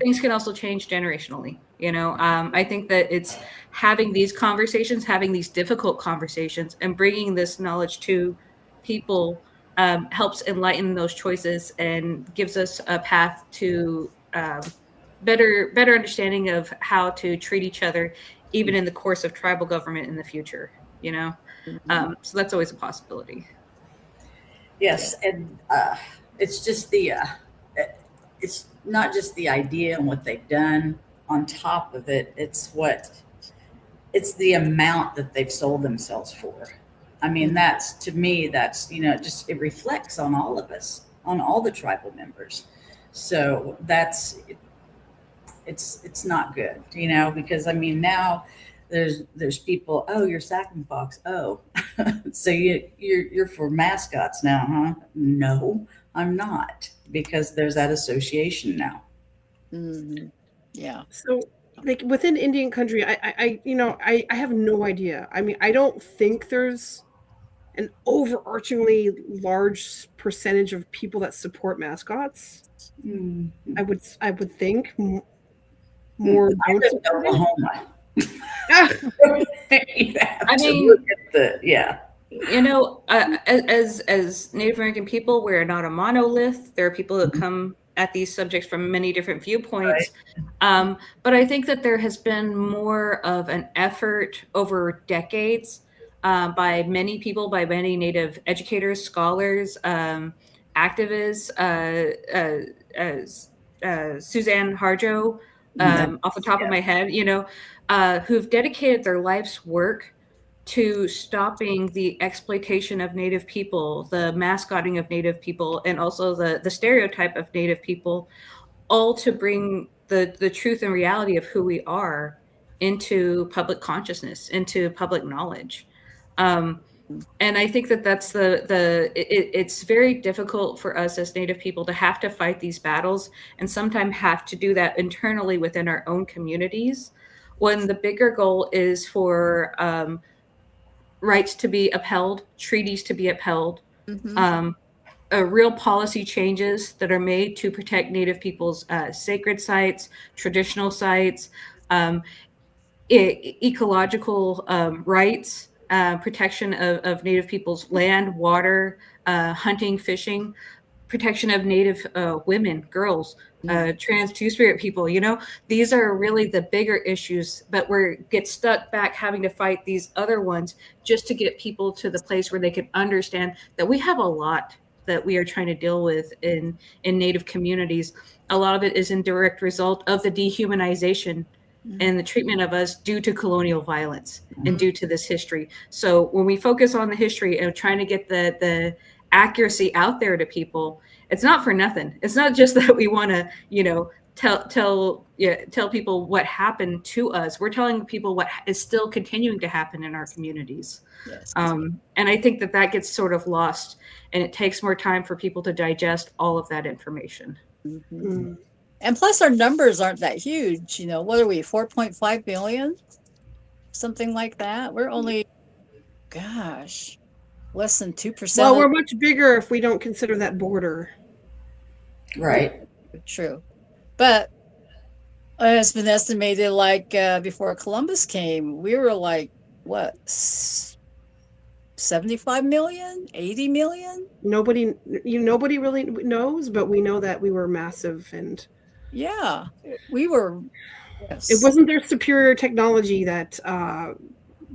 things can also change generationally. I think that it's having these conversations, having these difficult conversations, and bringing this knowledge to people helps enlighten those choices and gives us a path to better understanding of how to treat each other, even in the course of tribal government in the future. So that's always a possibility. Yes, and it's just it's not just the idea and what they've done. On top of it, it's the amount that they've sold themselves for. I mean, that's, to me, that's, just, it reflects on all of us, on all the tribal members. So it's not good, because I mean, now there's people, oh, you're Sac and Fox. Oh, so you're for mascots now, huh? No, I'm not, because there's that association now. Mm-hmm. Yeah. So, like within Indian country, I have no idea. I mean, I don't think there's an overarchingly large percentage of people that support mascots. Mm. I would think more I don't live in support it. Oklahoma. I mean, yeah. As Native American people, we're not a monolith. There are people that come at these subjects from many different viewpoints. Right. But I think that there has been more of an effort over decades by many people, by many Native educators, scholars, activists, Suzanne Harjo, off the top of my head, who've dedicated their life's work to stopping the exploitation of Native people, the mascotting of Native people, and also the stereotype of Native people, all to bring the truth and reality of who we are into public consciousness, into public knowledge. And I think that that's it's very difficult for us as Native people to have to fight these battles, and sometimes have to do that internally within our own communities, when the bigger goal is for rights to be upheld, treaties to be upheld, real policy changes that are made to protect Native people's sacred sites, traditional sites, ecological rights, protection of Native people's land, water, hunting, fishing, protection of Native women, girls, trans, two-spirit people. These are really the bigger issues, but we get stuck back having to fight these other ones just to get people to the place where they can understand that we have a lot that we are trying to deal with in Native communities. A lot of it is in direct result of the dehumanization and the treatment of us due to colonial violence and due to this history. So when we focus on the history and trying to get the accuracy out there to people, it's not for nothing. It's not just that we want to, tell people what happened to us. We're telling people what is still continuing to happen in our communities. Yes. And I think that gets sort of lost, and it takes more time for people to digest all of that information. Mm-hmm. And plus our numbers aren't that huge. What are we, 4.5 billion? Something like that. We're only, less than 2%. Well, we're much bigger if we don't consider that border. Right. True. But it's been estimated like before Columbus came, we were like, what, 75 million, 80 million? Nobody really knows, but we know that we were massive, and yeah, we were. Yes. It wasn't their superior technology that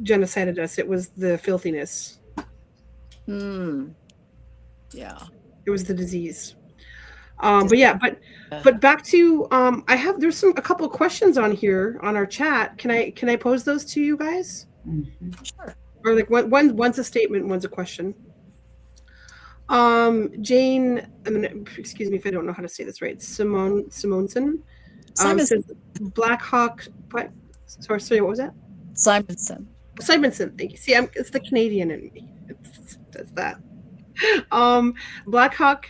genocided us. It was the filthiness. Yeah. It was the disease. But back to there's a couple of questions on here on our chat. Can I pose those to you guys? Mm-hmm. Sure. Or like one's a statement, one's a question. Jane, excuse me if I don't know how to say this right. Simonson says Blackhawk. What? Sorry, what was that? Simonson. Thank you. See, it's the Canadian in me. It does that. Blackhawk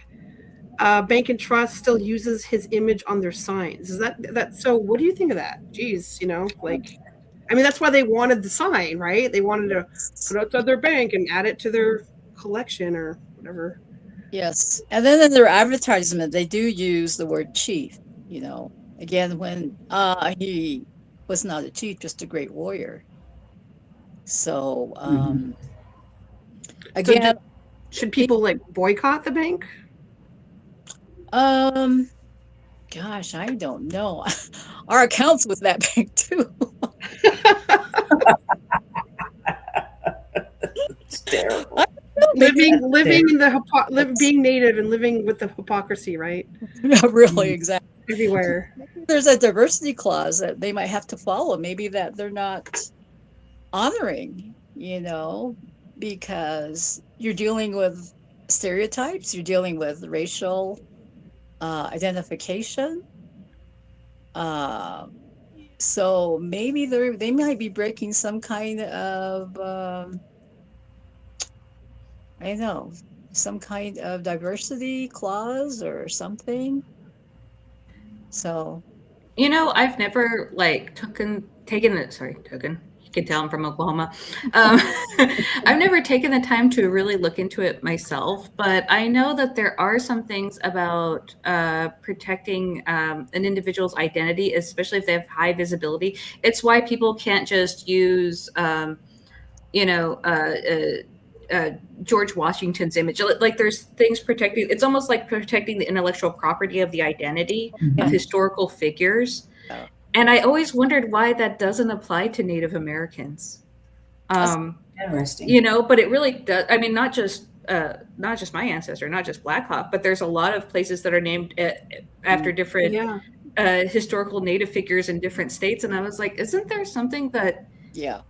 Bank and Trust still uses his image on their signs. Is that so? What do you think of that? Jeez, that's why they wanted the sign, right? They wanted to put it outside their bank and add it to their collection or whatever. Yes. And then in their advertisement, they do use the word chief, again, when he was not a chief, just a great warrior. So, again, Should people like boycott the bank? Gosh, I don't know. Our accounts with that bank too. It's terrible. living in the being native and living with the hypocrisy, right? Really, exactly. Everywhere. There's a diversity clause that they might have to follow. Maybe that they're not honoring, because you're dealing with stereotypes, you're dealing with racial identification. So maybe they might be breaking some kind of I don't know, some kind of diversity clause or something. So, I've never taken the. You can tell I'm from Oklahoma. I've never taken the time to really look into it myself, but I know that there are some things about protecting an individual's identity, especially if they have high visibility. It's why people can't just use, George Washington's image. Like there's things protecting. It's almost like protecting the intellectual property of the identity of historical figures. Oh. And I always wondered why that doesn't apply to Native Americans. Interesting. But it really does. I mean, not just my ancestor, not just Blackhawk, but there's a lot of places that are named after different historical Native figures in different states. And I was like, isn't there something that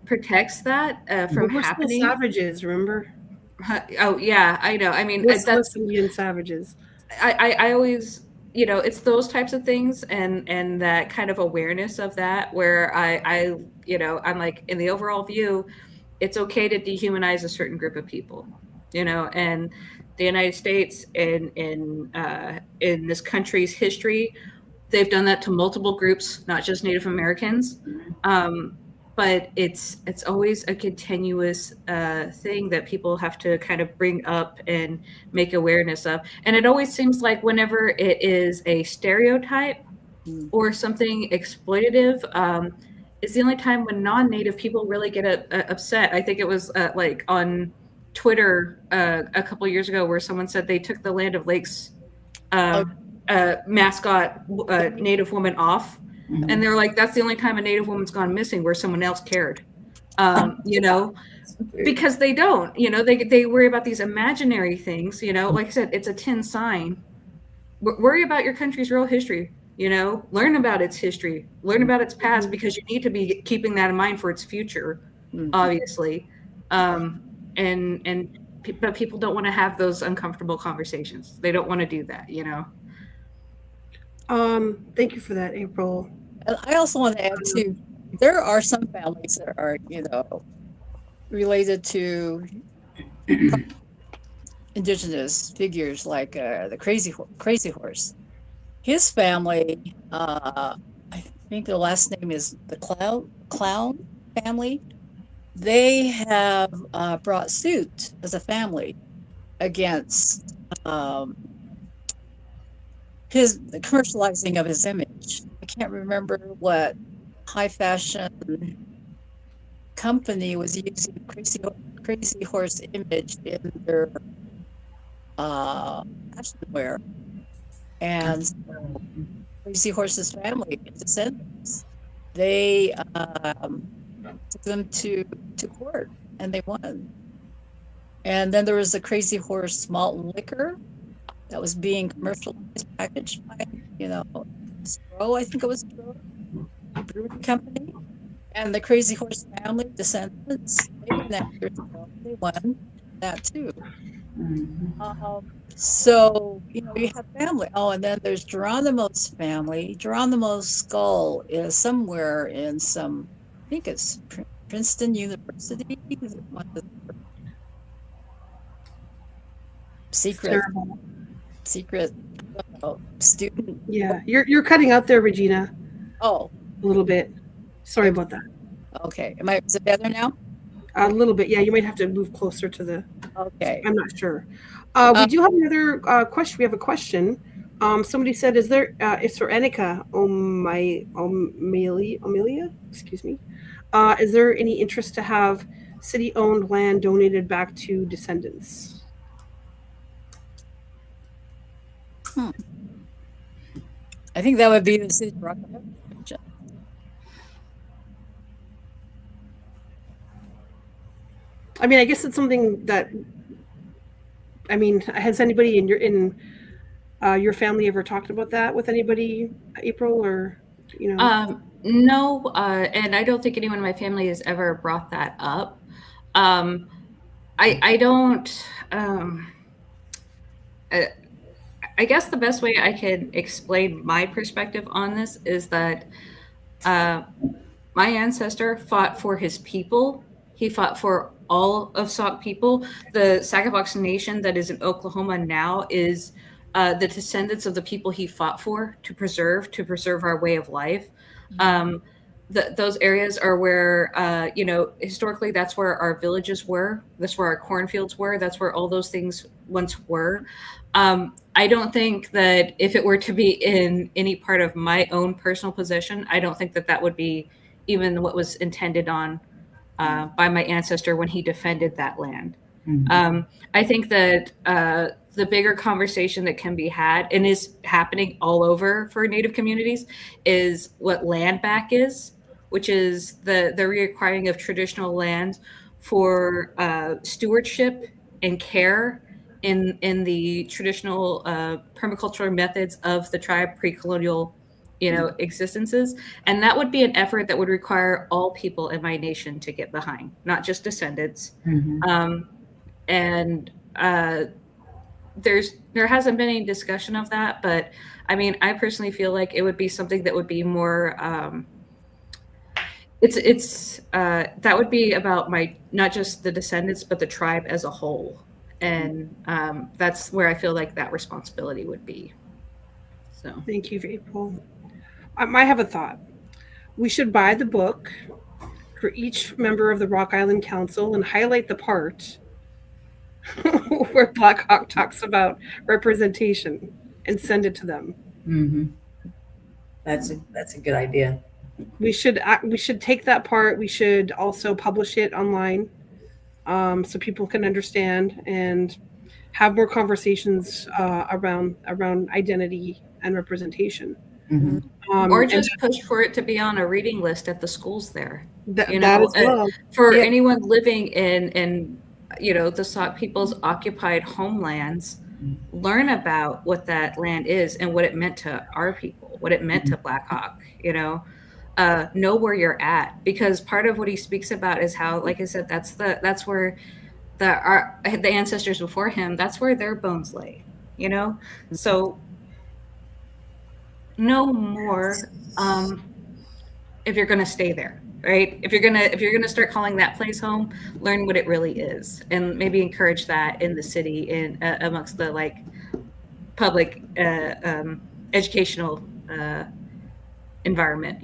protects that from happening? Savages, remember? Oh yeah, I know. I mean, that's Indian savages. I always, it's those types of things and that kind of awareness of that where I'm like, in the overall view, it's okay to dehumanize a certain group of people, and the United States in this country's history, they've done that to multiple groups, not just Native Americans. But it's always a continuous thing that people have to kind of bring up and make awareness of. And it always seems like whenever it is a stereotype or something exploitative, it's the only time when non-Native people really get upset. I think it was like on Twitter a couple of years ago where someone said they took the Land O'Lakes mascot Native woman off. And they're like, that's the only time a Native woman's gone missing where someone else cared, because they don't, they worry about these imaginary things, like I said, it's a tin sign. Worry about your country's real history, learn about its history, learn about its past, because you need to be keeping that in mind for its future, obviously. But people don't want to have those uncomfortable conversations. They don't want to do that, Thank you for that, April. And I also want to add too, there are some families that are, related to Indigenous figures like the Crazy Horse. His family, I think their last name is the Clown family. They have brought suit as a family against the commercializing of his image. I can't remember what high fashion company was using Crazy Horse image in their fashion wear. And Crazy Horse's family, Descendants, they took them to court and they won. And then there was the Crazy Horse malt and liquor that was being commercialized, packaged by, Stro, I think it was Stro, a brewing company. And the Crazy Horse family, Descendants, they won that years ago. They won that too. So, you have family. Oh, and then there's Geronimo's family. Geronimo's skull is somewhere in I think it's Princeton University. Secret student. Yeah, you're cutting out there, Regina. Oh, a little bit. Sorry about that. Okay, is it better now? A little bit. Yeah, you might have to move closer to the. Okay. I'm not sure. We do have another question. We have a question. Somebody said, "Is there? It's for Annika Amelia? Excuse me. Is there any interest to have city-owned land donated back to descendants?" I think that would be the city rock. I mean, I guess it's something that, I mean, has anybody in your family ever talked about that with anybody, April, or, you know? No, and I don't think anyone in my family has ever brought that up. I don't. I guess the best way I can explain my perspective on this is that my ancestor fought for his people. He fought for all of Sauk people. The Sacabox Nation that is in Oklahoma now is the descendants of the people he fought for to preserve our way of life. Those areas are where, historically, that's where our villages were. That's where our cornfields were. That's where all those things once were. I don't think that if it were to be in any part of my own personal possession, I don't think that that would be even what was intended on by my ancestor when he defended that land. I think that the bigger conversation that can be had and is happening all over for Native communities is what land back is, which is the reacquiring of traditional land for stewardship and care in the traditional permaculture methods of the tribe pre-colonial existences. And that would be an effort that would require all people in my nation to get behind, not just descendants. And there hasn't been any discussion of that, but I mean, I personally feel like it would be something that would be more that would be about not just the descendants, but the tribe as a whole. And that's where I feel like that responsibility would be. So Thank you, April. I have a thought. We should buy the book for each member of the Rock Island Council and highlight the part where Blackhawk talks about representation and send it to them. That's a good idea. We should take that part. We should also publish it online, so people can understand and have more conversations around identity and representation. or just push for it to be on a reading list at the schools there. That as well. For anyone living in the Sauk people's occupied homelands, learn about what that land is and what it meant to our people, what it meant to Blackhawk. Know where you're at, because part of what he speaks about is how, like I said, that's where the ancestors before him, that's where their bones lay. So no more if you're going to stay there, right? If you're gonna start calling that place home, learn what it really is, and maybe encourage that in the city, in amongst the public educational environment.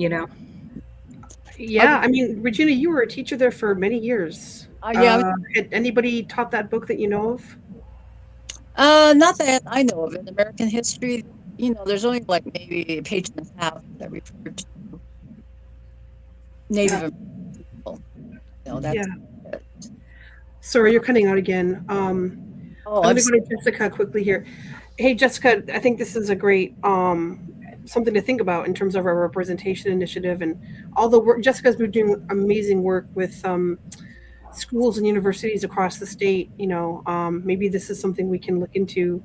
Yeah, I mean, Regina, you were a teacher there for many years. Had anybody taught that book that you know of? Not that I know of. In American history, there's only maybe a page and a half that referred to Native American people. That's it. Sorry, you're cutting out again. I'm going to go to Jessica quickly here. Hey, Jessica, I think this is a great something to think about in terms of our representation initiative and all the work. Jessica's been doing amazing work with schools and universities across the state. Maybe this is something we can look into,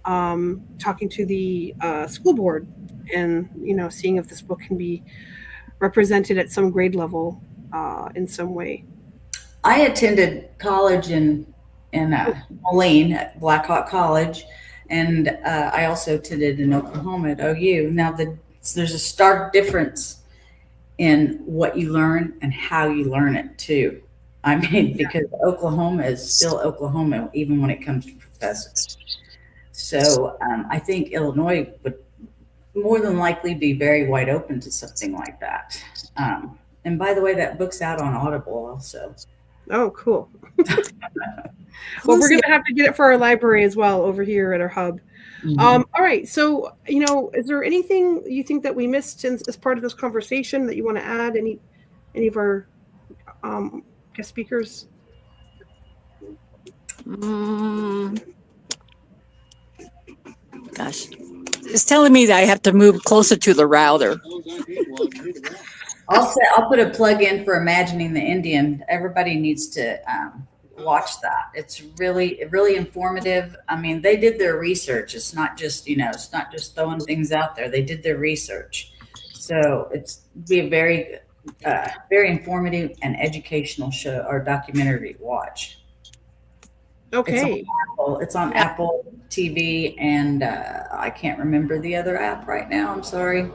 talking to the school board and seeing if this book can be represented at some grade level in some way. I attended college in Moline at Blackhawk College, and I also attended in Oklahoma at OU. Now, there's a stark difference in what you learn and how you learn it too. I mean, because Oklahoma is still Oklahoma, even when it comes to professors. So I think Illinois would more than likely be very wide open to something like that. And by the way, that book's out on Audible also. Oh, cool. Well, we're going to have to get it for our library as well over here at our hub. All right. So, is there anything you think that we missed as part of this conversation that you want to add? Any of our guest speakers? God, Gosh, it's telling me that I have to move closer to the router. I'll put a plug in for Imagining the Indian. Everybody needs to watch that. It's really informative. I mean, they did their research. It's not just, it's not just throwing things out there. They did their research. So it's be a very informative and educational show or documentary to watch. Okay. It's on Apple TV, and I can't remember the other app right now. I'm sorry.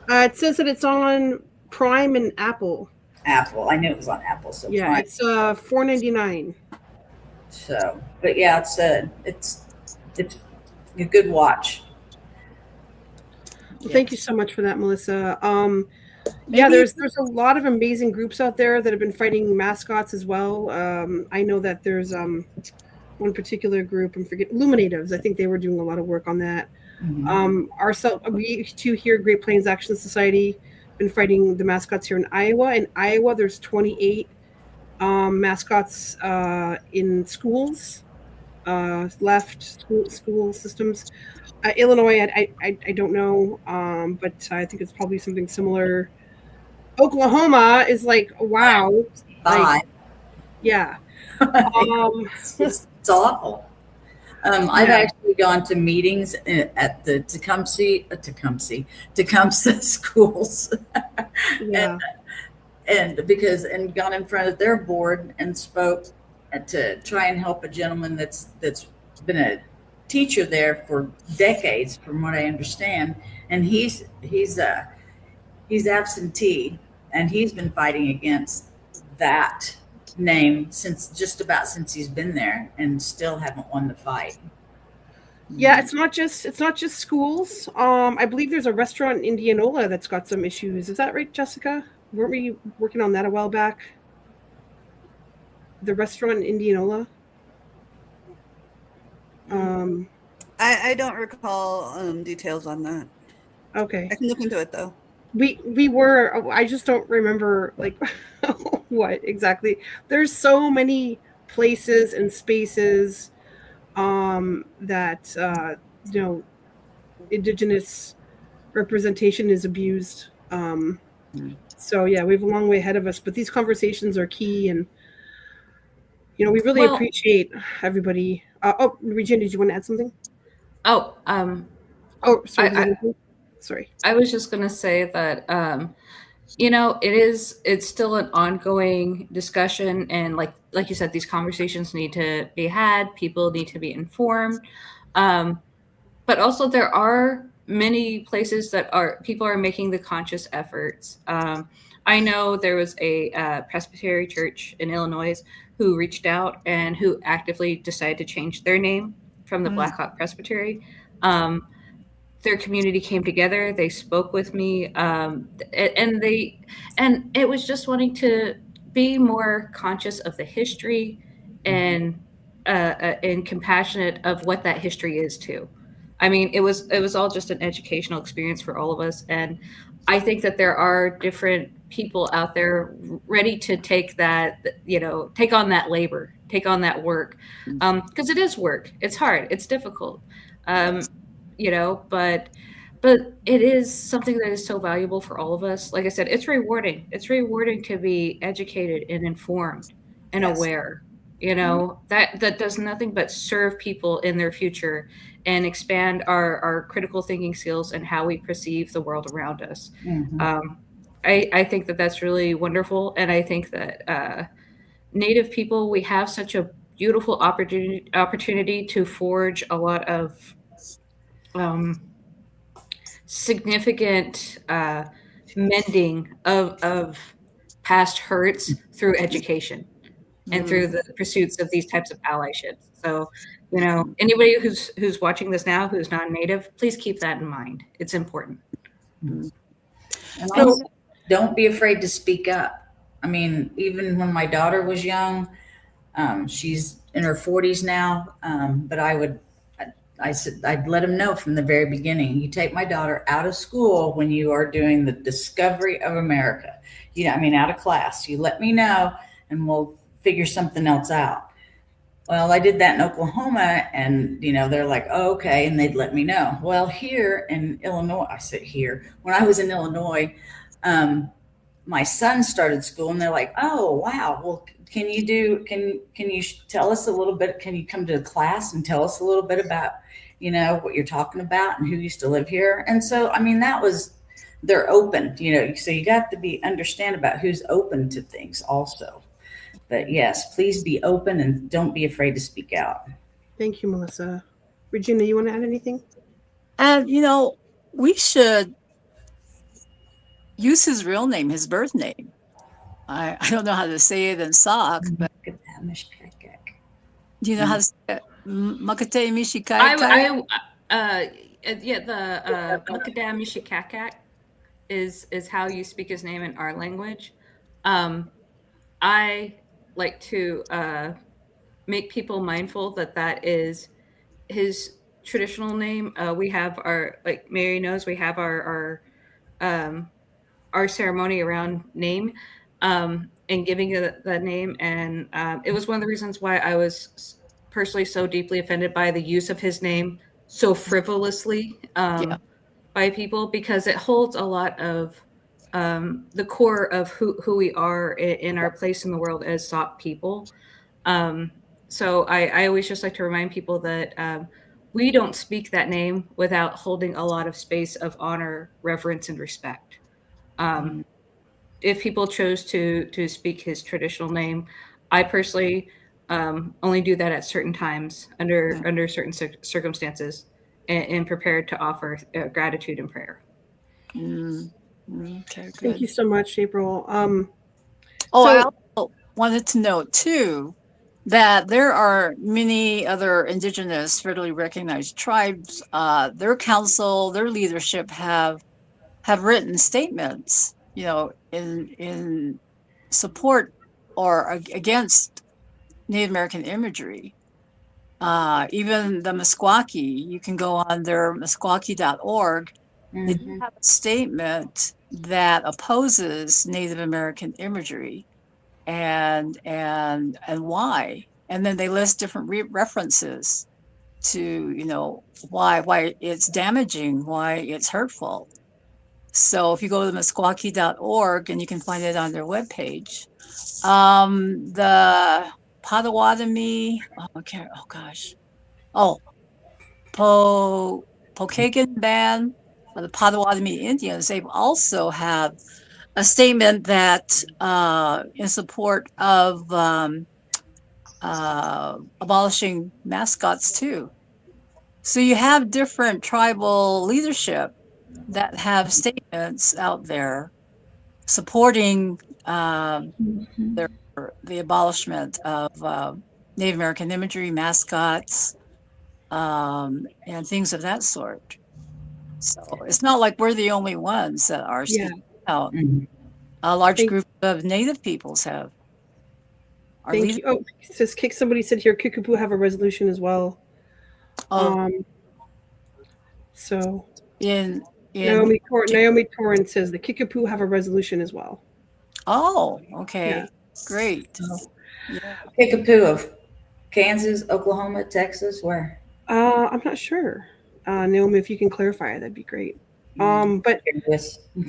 It says that it's on Prime and Apple. Apple. I knew it was on Apple. So yeah, Prime. it's $4.99. So, but yeah, it's a good watch. Well, thank you so much for that, Melissa. Yeah, there's a lot of amazing groups out there that have been fighting mascots as well. I know that there's one particular group, Illuminatives. I think they were doing a lot of work on that. We too here, Great Plains Action Society, been fighting the mascots here in Iowa. In Iowa, there's 28 mascots in schools, school systems. Illinois, I don't know, but I think it's probably something similar. Oklahoma is like, wow. Like, yeah. It's awful. I've actually gone to meetings at the Tecumseh schools, and gone in front of their board and spoke to try and help a gentleman that's been a teacher there for decades, from what I understand, and he's absentee, and he's been fighting against that name since he's been there, and still haven't won the fight. Yeah, it's not just schools. I believe there's a restaurant in Indianola that's got some issues. Is that right, Jessica? Weren't we working on that a while back? The restaurant in Indianola? I don't recall details on that. Okay. I can look into it though. We were, I just don't remember like what exactly. There's so many places and spaces that Indigenous representation is abused. So yeah, we have a long way ahead of us, but these conversations are key, and we really appreciate everybody. Regina, did you want to add something? Sorry. I was just going to say that, it's still an ongoing discussion. And like you said, these conversations need to be had. People need to be informed. But also there are many places that people are making the conscious efforts. I know there was a Presbyterian church in Illinois who reached out and who actively decided to change their name from the Blackhawk Presbytery. Their community came together. They spoke with me, and it was just wanting to be more conscious of the history and compassionate of what that history is too. I mean, it was all just an educational experience for all of us, and I think that there are different people out there ready to take that, take on that labor, take on that work, because it is work. It's hard. It's difficult. But it is something that is so valuable for all of us. Like I said, it's rewarding. It's rewarding to be educated and informed and aware. That does nothing but serve people in their future and expand our critical thinking skills and how we perceive the world around us. I think that that's really wonderful. And I think that Native people, we have such a beautiful opportunity to forge a lot of significant mending of past hurts through education and through the pursuits of these types of allyships. So, anybody who's watching this now who's non-Native, please keep that in mind. It's important. And also, don't be afraid to speak up. I mean, even when my daughter was young, she's in her 40s now, but I said, I'd let them know from the very beginning, you take my daughter out of school when you are doing the discovery of America, out of class, you let me know and we'll figure something else out. Well, I did that in Oklahoma, and they're like, oh, okay, and they'd let me know. Well, here in Illinois, I said here, when I was in Illinois, my son started school, and they're like, oh, wow, well, can you tell us a little bit? Can you come to the class and tell us a little bit about, what you're talking about and who used to live here? And so, I mean, they're open, so you got to understand about who's open to things also. But yes, please be open and don't be afraid to speak out. Thank you, Melissa. Regina, you want to add anything? And, we should use his real name, his birth name. I don't know how to say it in Sauk, but do you know how to say it? Makate Mishikaikai? Yeah, the Makadam Mishikakak is how you speak his name in our language. I like to make people mindful that is his traditional name. We have like Mary knows, we have our ceremony around name and giving the name. And it was one of the reasons why I was personally so deeply offended by the use of his name so frivolously by people, because it holds a lot of the core of who we are in our place in the world as Sauk people. So I always just like to remind people that we don't speak that name without holding a lot of space of honor, reverence, and respect. If people chose to speak his traditional name, I personally only do that at certain times under certain circumstances, and prepared to offer gratitude and prayer. Okay, good. Thank you so much, April. I also wanted to note too that there are many other Indigenous federally recognized tribes. Their council, their leadership have written statements, in support or against Native American imagery. Even the Meskwaki, you can go on their meskwaki.org. They do have a statement that opposes Native American imagery and why. And then they list different references to, why it's damaging, why it's hurtful. So if you go to meskwaki.org, and you can find it on their webpage, the Potawatomi, Pokagon band, the Potawatomi Indians, they've also have a statement that in support of abolishing mascots too. So you have different tribal leadership that have statements out there supporting the abolishment of Native American imagery, mascots, and things of that sort. So it's not like we're the only ones that are speaking out. A large group of Native peoples have. Thank you. Oh, somebody said here, Kickapoo have a resolution as well. So Naomi Torrance says the Kickapoo have a resolution as well. Oh, okay. Great. Kickapoo of Kansas, Oklahoma, Texas, where? I'm not sure. Naomi, if you can clarify, that'd be great. But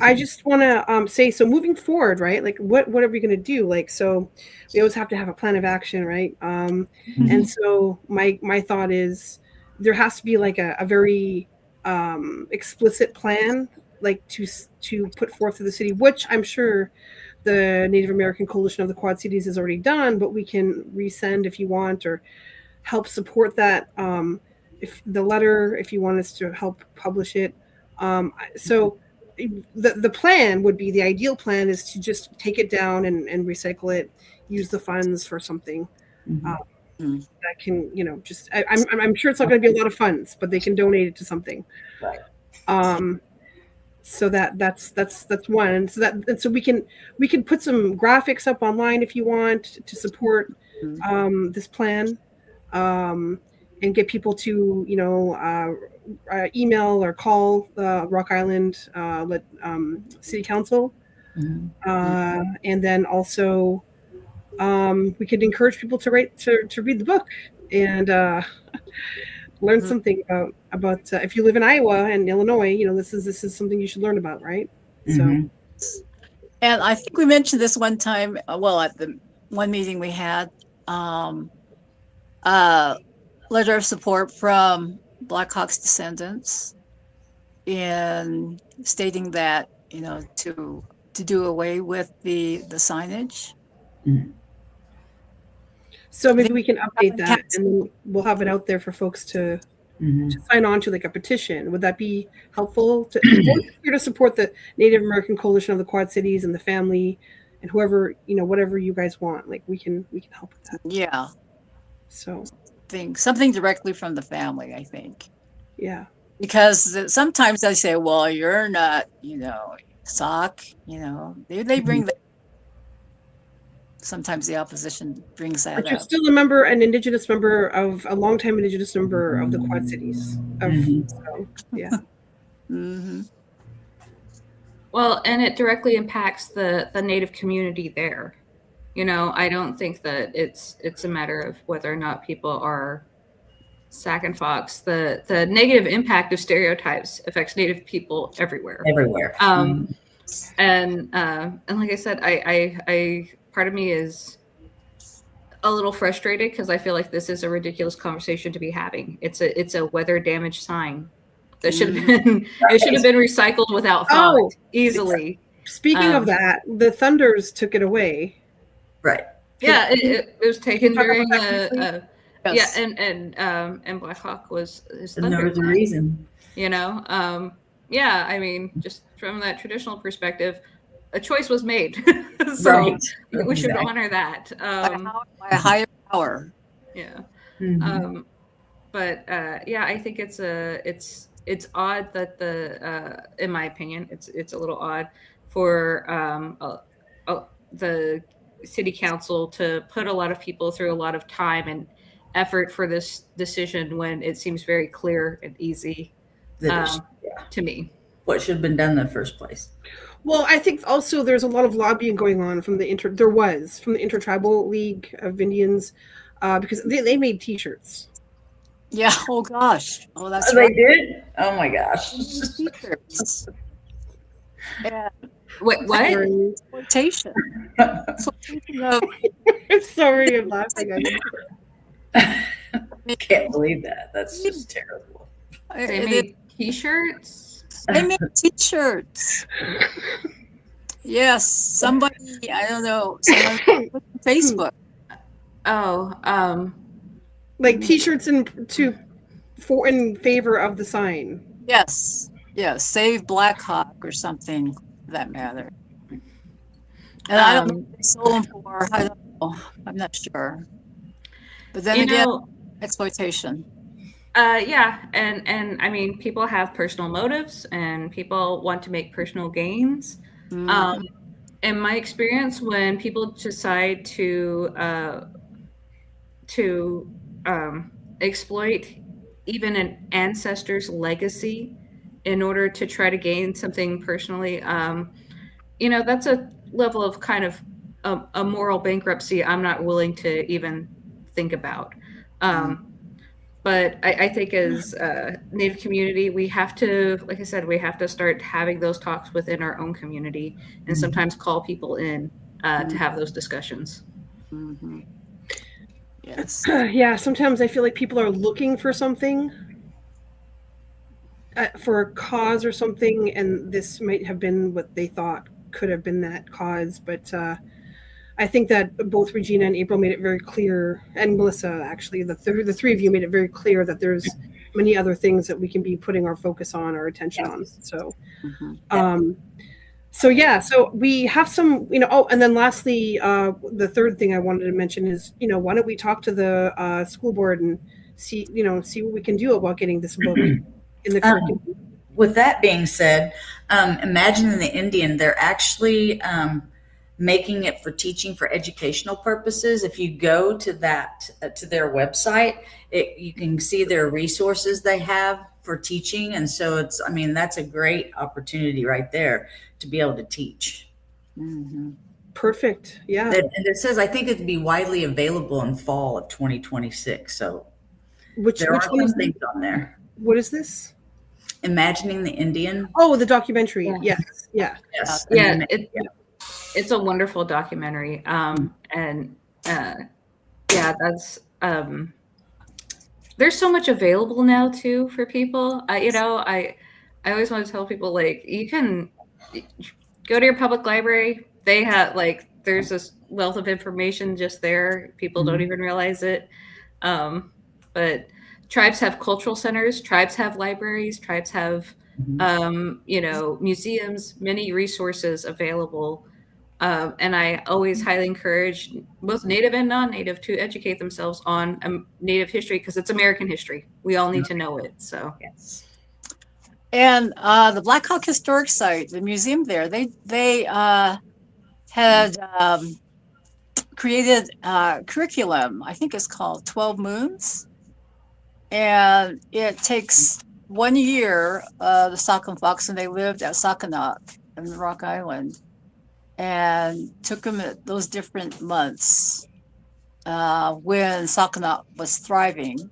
I just want to say, so moving forward, right? Like, what are we going to do? Like, so we always have to have a plan of action, right? And so my thought is there has to be like a very explicit plan, like to put forth to the city, which I'm sure the Native American Coalition of the Quad Cities has already done, but we can resend if you want, or help support that. If the letter, if you want us to help publish it. So the plan would be, the ideal plan is to just take it down and recycle it, use the funds for something that can, just, I'm sure it's not going to be a lot of funds, but they can donate it to something. Right. So that's one. And so we can put some graphics up online if you want to support this plan, and get people to email or call the Rock Island City Council, and then also we could encourage people to read the book and learn something about if you live in Iowa and Illinois, this is something you should learn about, right? Mhm. So, And I think we mentioned this one time, at the one meeting we had, letter of support from Blackhawk's descendants in stating that, to do away with the signage. so maybe we can update that and then we'll have it out there for folks to sign on to, like a petition. Would that be helpful? We're here to support the Native American Coalition of the Quad Cities and the family and whoever, whatever you guys want. Like we can help with that. Yeah. So something directly from the family, I think. Yeah. Because sometimes they say, well, you're not, sock, they bring that. Sometimes the opposition brings that But you're up. still a longtime Indigenous member of the Quad Cities. So, yeah. Well, and it directly impacts the Native community there. I don't think that it's a matter of whether or not people are Sac and Fox. The negative impact of stereotypes affects Native people everywhere. And like I said, I part of me is a little frustrated because I feel like this is a ridiculous conversation to be having. It's a weather damage sign that should have been it should have been recycled without thought easily. Speaking of that, the Thunders took it away. Right. Yeah, it was taken during Yes. and Blackhawk was his Thunder. And there was a reason. Yeah, I mean, just from that traditional perspective, a choice was made. So we should honor that. By a higher power. Yeah. But I think it's odd that in my opinion, it's a little odd for the city council to put a lot of people through a lot of time and effort for this decision when it seems very clear and easy to me. What should have been done in the first place. Well, I think also there's a lot of lobbying going on from the Intertribal League of Indians because they made T-shirts. Yeah. Oh gosh. Oh, that's they right. did. Oh my gosh. T-shirts. Yeah. What? Exploitation. Exploitation of. I'm sorry, I'm laughing. I can't believe that. That's just terrible. They made T-shirts. They made T-shirts. Yes, somebody. I don't know. Somebody on Facebook. Oh, like T-shirts in favor of the sign. Yes. Save Blackhawk or something for that matter. And I don't know what they sold them for. I don't know. I'm not sure. But then again, exploitation. And I mean, people have personal motives and people want to make personal gains. In my experience, when people decide to exploit even an ancestor's legacy in order to try to gain something personally, that's a level of kind of a moral bankruptcy I'm not willing to even think about. But I think as a Native community, we have to, like I said, we have to start having those talks within our own community and sometimes call people in to have those discussions. Yes. Yeah, sometimes I feel like people are looking for something, for a cause or something, and this might have been what they thought could have been that cause. But I think that both Regina and April made it very clear, and Melissa, actually, the three of you made it very clear that there's many other things that we can be putting our focus on, our attention on. So, so we have some, and then lastly, the third thing I wanted to mention is, why don't we talk to the school board and see what we can do about getting this book in the curriculum. With that being said, Imagine the Indian, they're actually making it for teaching for educational purposes. If you go to to their website, you can see their resources they have for teaching. And so that's a great opportunity right there to be able to teach. Perfect. Yeah. And it says, I think it'd be widely available in fall of 2026. So Which there are one is some things on there. what is this? Imagining the Indian. Oh, the documentary. Yeah. Yes. Yeah. Yes. Yeah, And then- it's a wonderful documentary. And yeah, that's there's so much available now too for people. I always want to tell people, like, you can go to your public library. They have, like, there's this wealth of information just there. People don't even realize it. But tribes have cultural centers, tribes have libraries, tribes have museums, many resources available. And I always highly encourage both Native and non-Native to educate themselves on Native history, because it's American history. We all need to know it. So yes. And the Blackhawk Historic Site, the museum there, they had created a curriculum. I think it's called 12 Moons. And it takes 1 year, the Sauk and Fox, and they lived at Saukanack in Rock Island, and took them at those different months when Saukanack was thriving,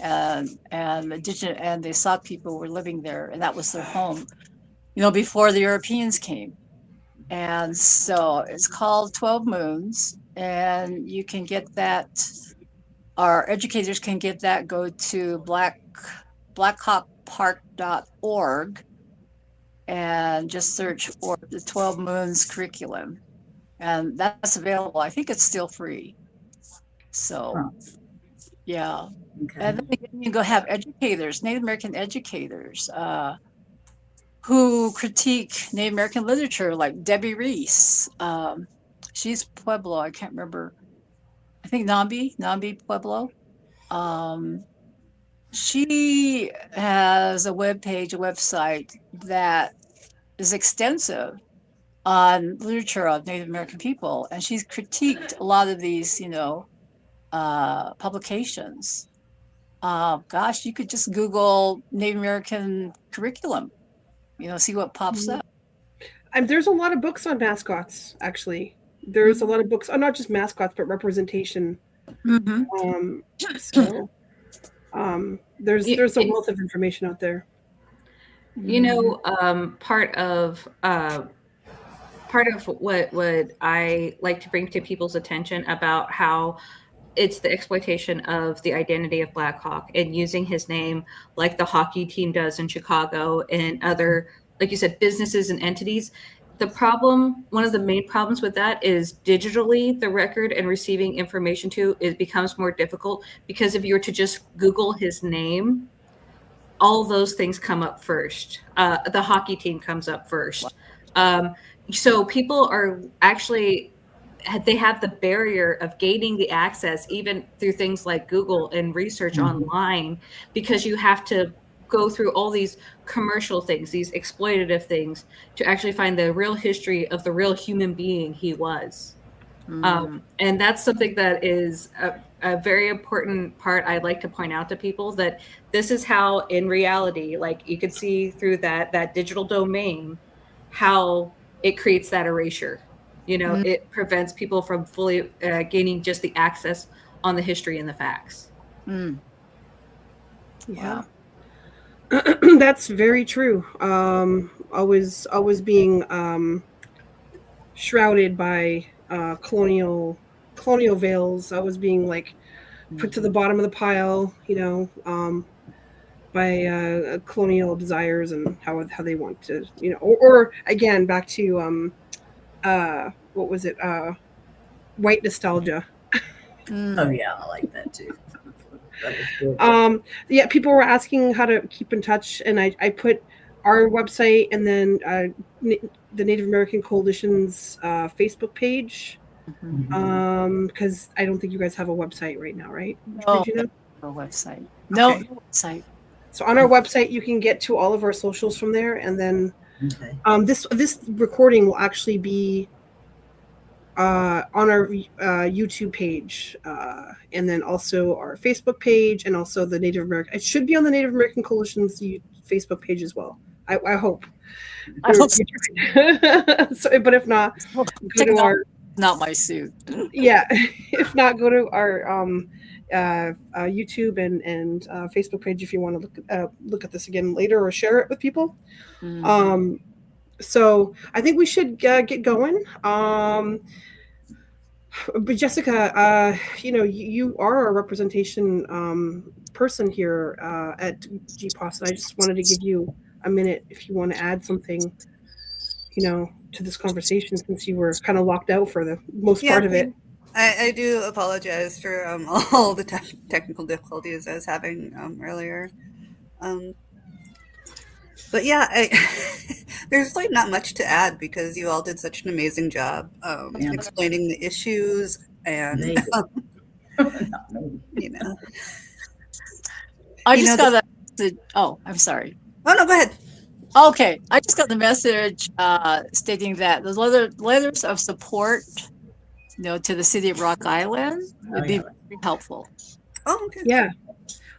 and indigenous and the Sauk people were living there, and that was their home, before the Europeans came. And so it's called 12 Moons, and you can get that. Our educators can get that. Go to blackhawkpark.org and just search for the 12 Moons curriculum. And that's available. I think it's still free. So, yeah. Okay. And then again, you go have educators, Native American educators, who critique Native American literature, like Debbie Reese. She's Pueblo. I can't remember. I think Nambi Pueblo. She has a website that is extensive on literature of Native American people, and she's critiqued a lot of these, publications. Gosh, you could just Google Native American curriculum, see what pops up. There's a lot of books on mascots, actually. There's a lot of books, not just mascots, but representation. So there's a wealth of information out there. Part of what I like to bring to people's attention about how it's the exploitation of the identity of Blackhawk and using his name, like the hockey team does in Chicago and other, like you said, businesses and entities. One of the main problems with that is digitally the record and receiving information it becomes more difficult, because if you were to just Google his name, all those things come up first. The hockey team comes up first. So people are actually, they have the barrier of gaining the access even through things like Google and research online, because you have to go through all these commercial things, these exploitative things, to actually find the real history of the real human being he was. And that's something that is a very important part I'd like to point out to people, that this is how, in reality, like you could see through that digital domain, how it creates that erasure. It prevents people from fully gaining just the access on the history and the facts. Yeah. That's very true. Always being shrouded by colonial veils. Always being like put to the bottom of the pile, by colonial desires and how they want to, or again back to what was it? White nostalgia. Oh yeah, I like that too. Yeah, people were asking how to keep in touch, and I put our website and then the Native American Coalition's Facebook page, because I don't think you guys have a website right now, right? No, Did you know? no website. No website. So on our website, you can get to all of our socials from there, and then this recording will actually be on our YouTube page, and then also our Facebook page, and also the Native American. It should be on the Native American Coalition's Facebook page as well. I hope. I hope so, but if not, go to Not my suit. Yeah, if not, go to our YouTube and Facebook page if you want to look at this again later or share it with people. Mhm. So I think we should get going. But Jessica, you are a representation person here at GPOS, and I just wanted to give you a minute if you want to add something, to this conversation since you were kind of locked out for the most part of it. I do apologize for all the technical difficulties I was having earlier. But yeah, there's like not much to add because you all did such an amazing job explaining the issues and Not me. I just got oh, I'm sorry. Oh no, go ahead. Okay, I just got the message stating that the letters of support, to the city of Rock Island would be very helpful. Oh, okay. Yeah.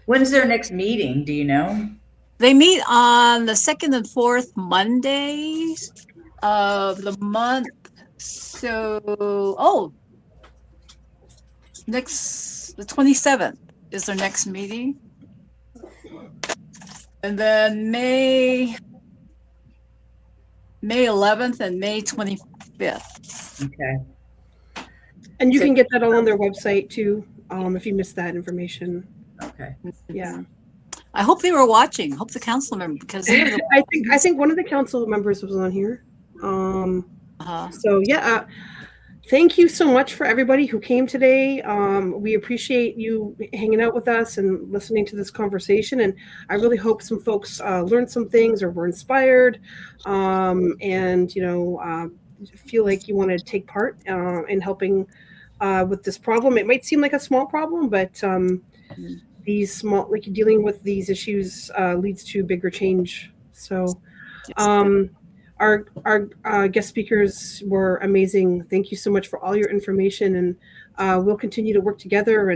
When's their next meeting? Do you know? They meet on the second and fourth Mondays of the month. So, the 27th is their next meeting. And then May 11th and May 25th. Okay. And you can get that all on their website too, if you missed that information. Okay. Yeah. I hope they were watching. I hope the council member, because they were the I think one of the council members was on here. So yeah, thank you so much for everybody who came today. We appreciate you hanging out with us and listening to this conversation. And I really hope some folks learned some things or were inspired, and feel like you want to take part in helping with this problem. It might seem like a small problem, but these small, like dealing with these issues leads to bigger change. So our guest speakers were amazing. Thank you so much for all your information, and we'll continue to work together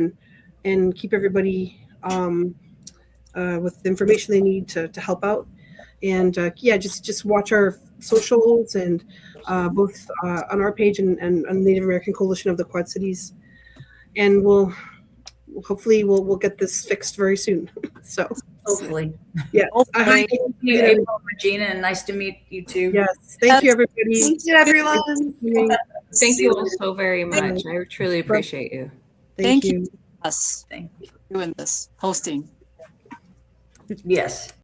and keep everybody with the information they need to help out. And just watch our socials and both on our page and on Native American Coalition of the Quad Cities, and hopefully we'll get this fixed very soon. So Hopefully. yes. Thank you, April, Regina, and nice to meet you too. Yes. Thank you, everybody. Thank you, everyone. Thank you all so very much. I truly appreciate you. Thank you. us Thank you. doing this, hosting. Yes.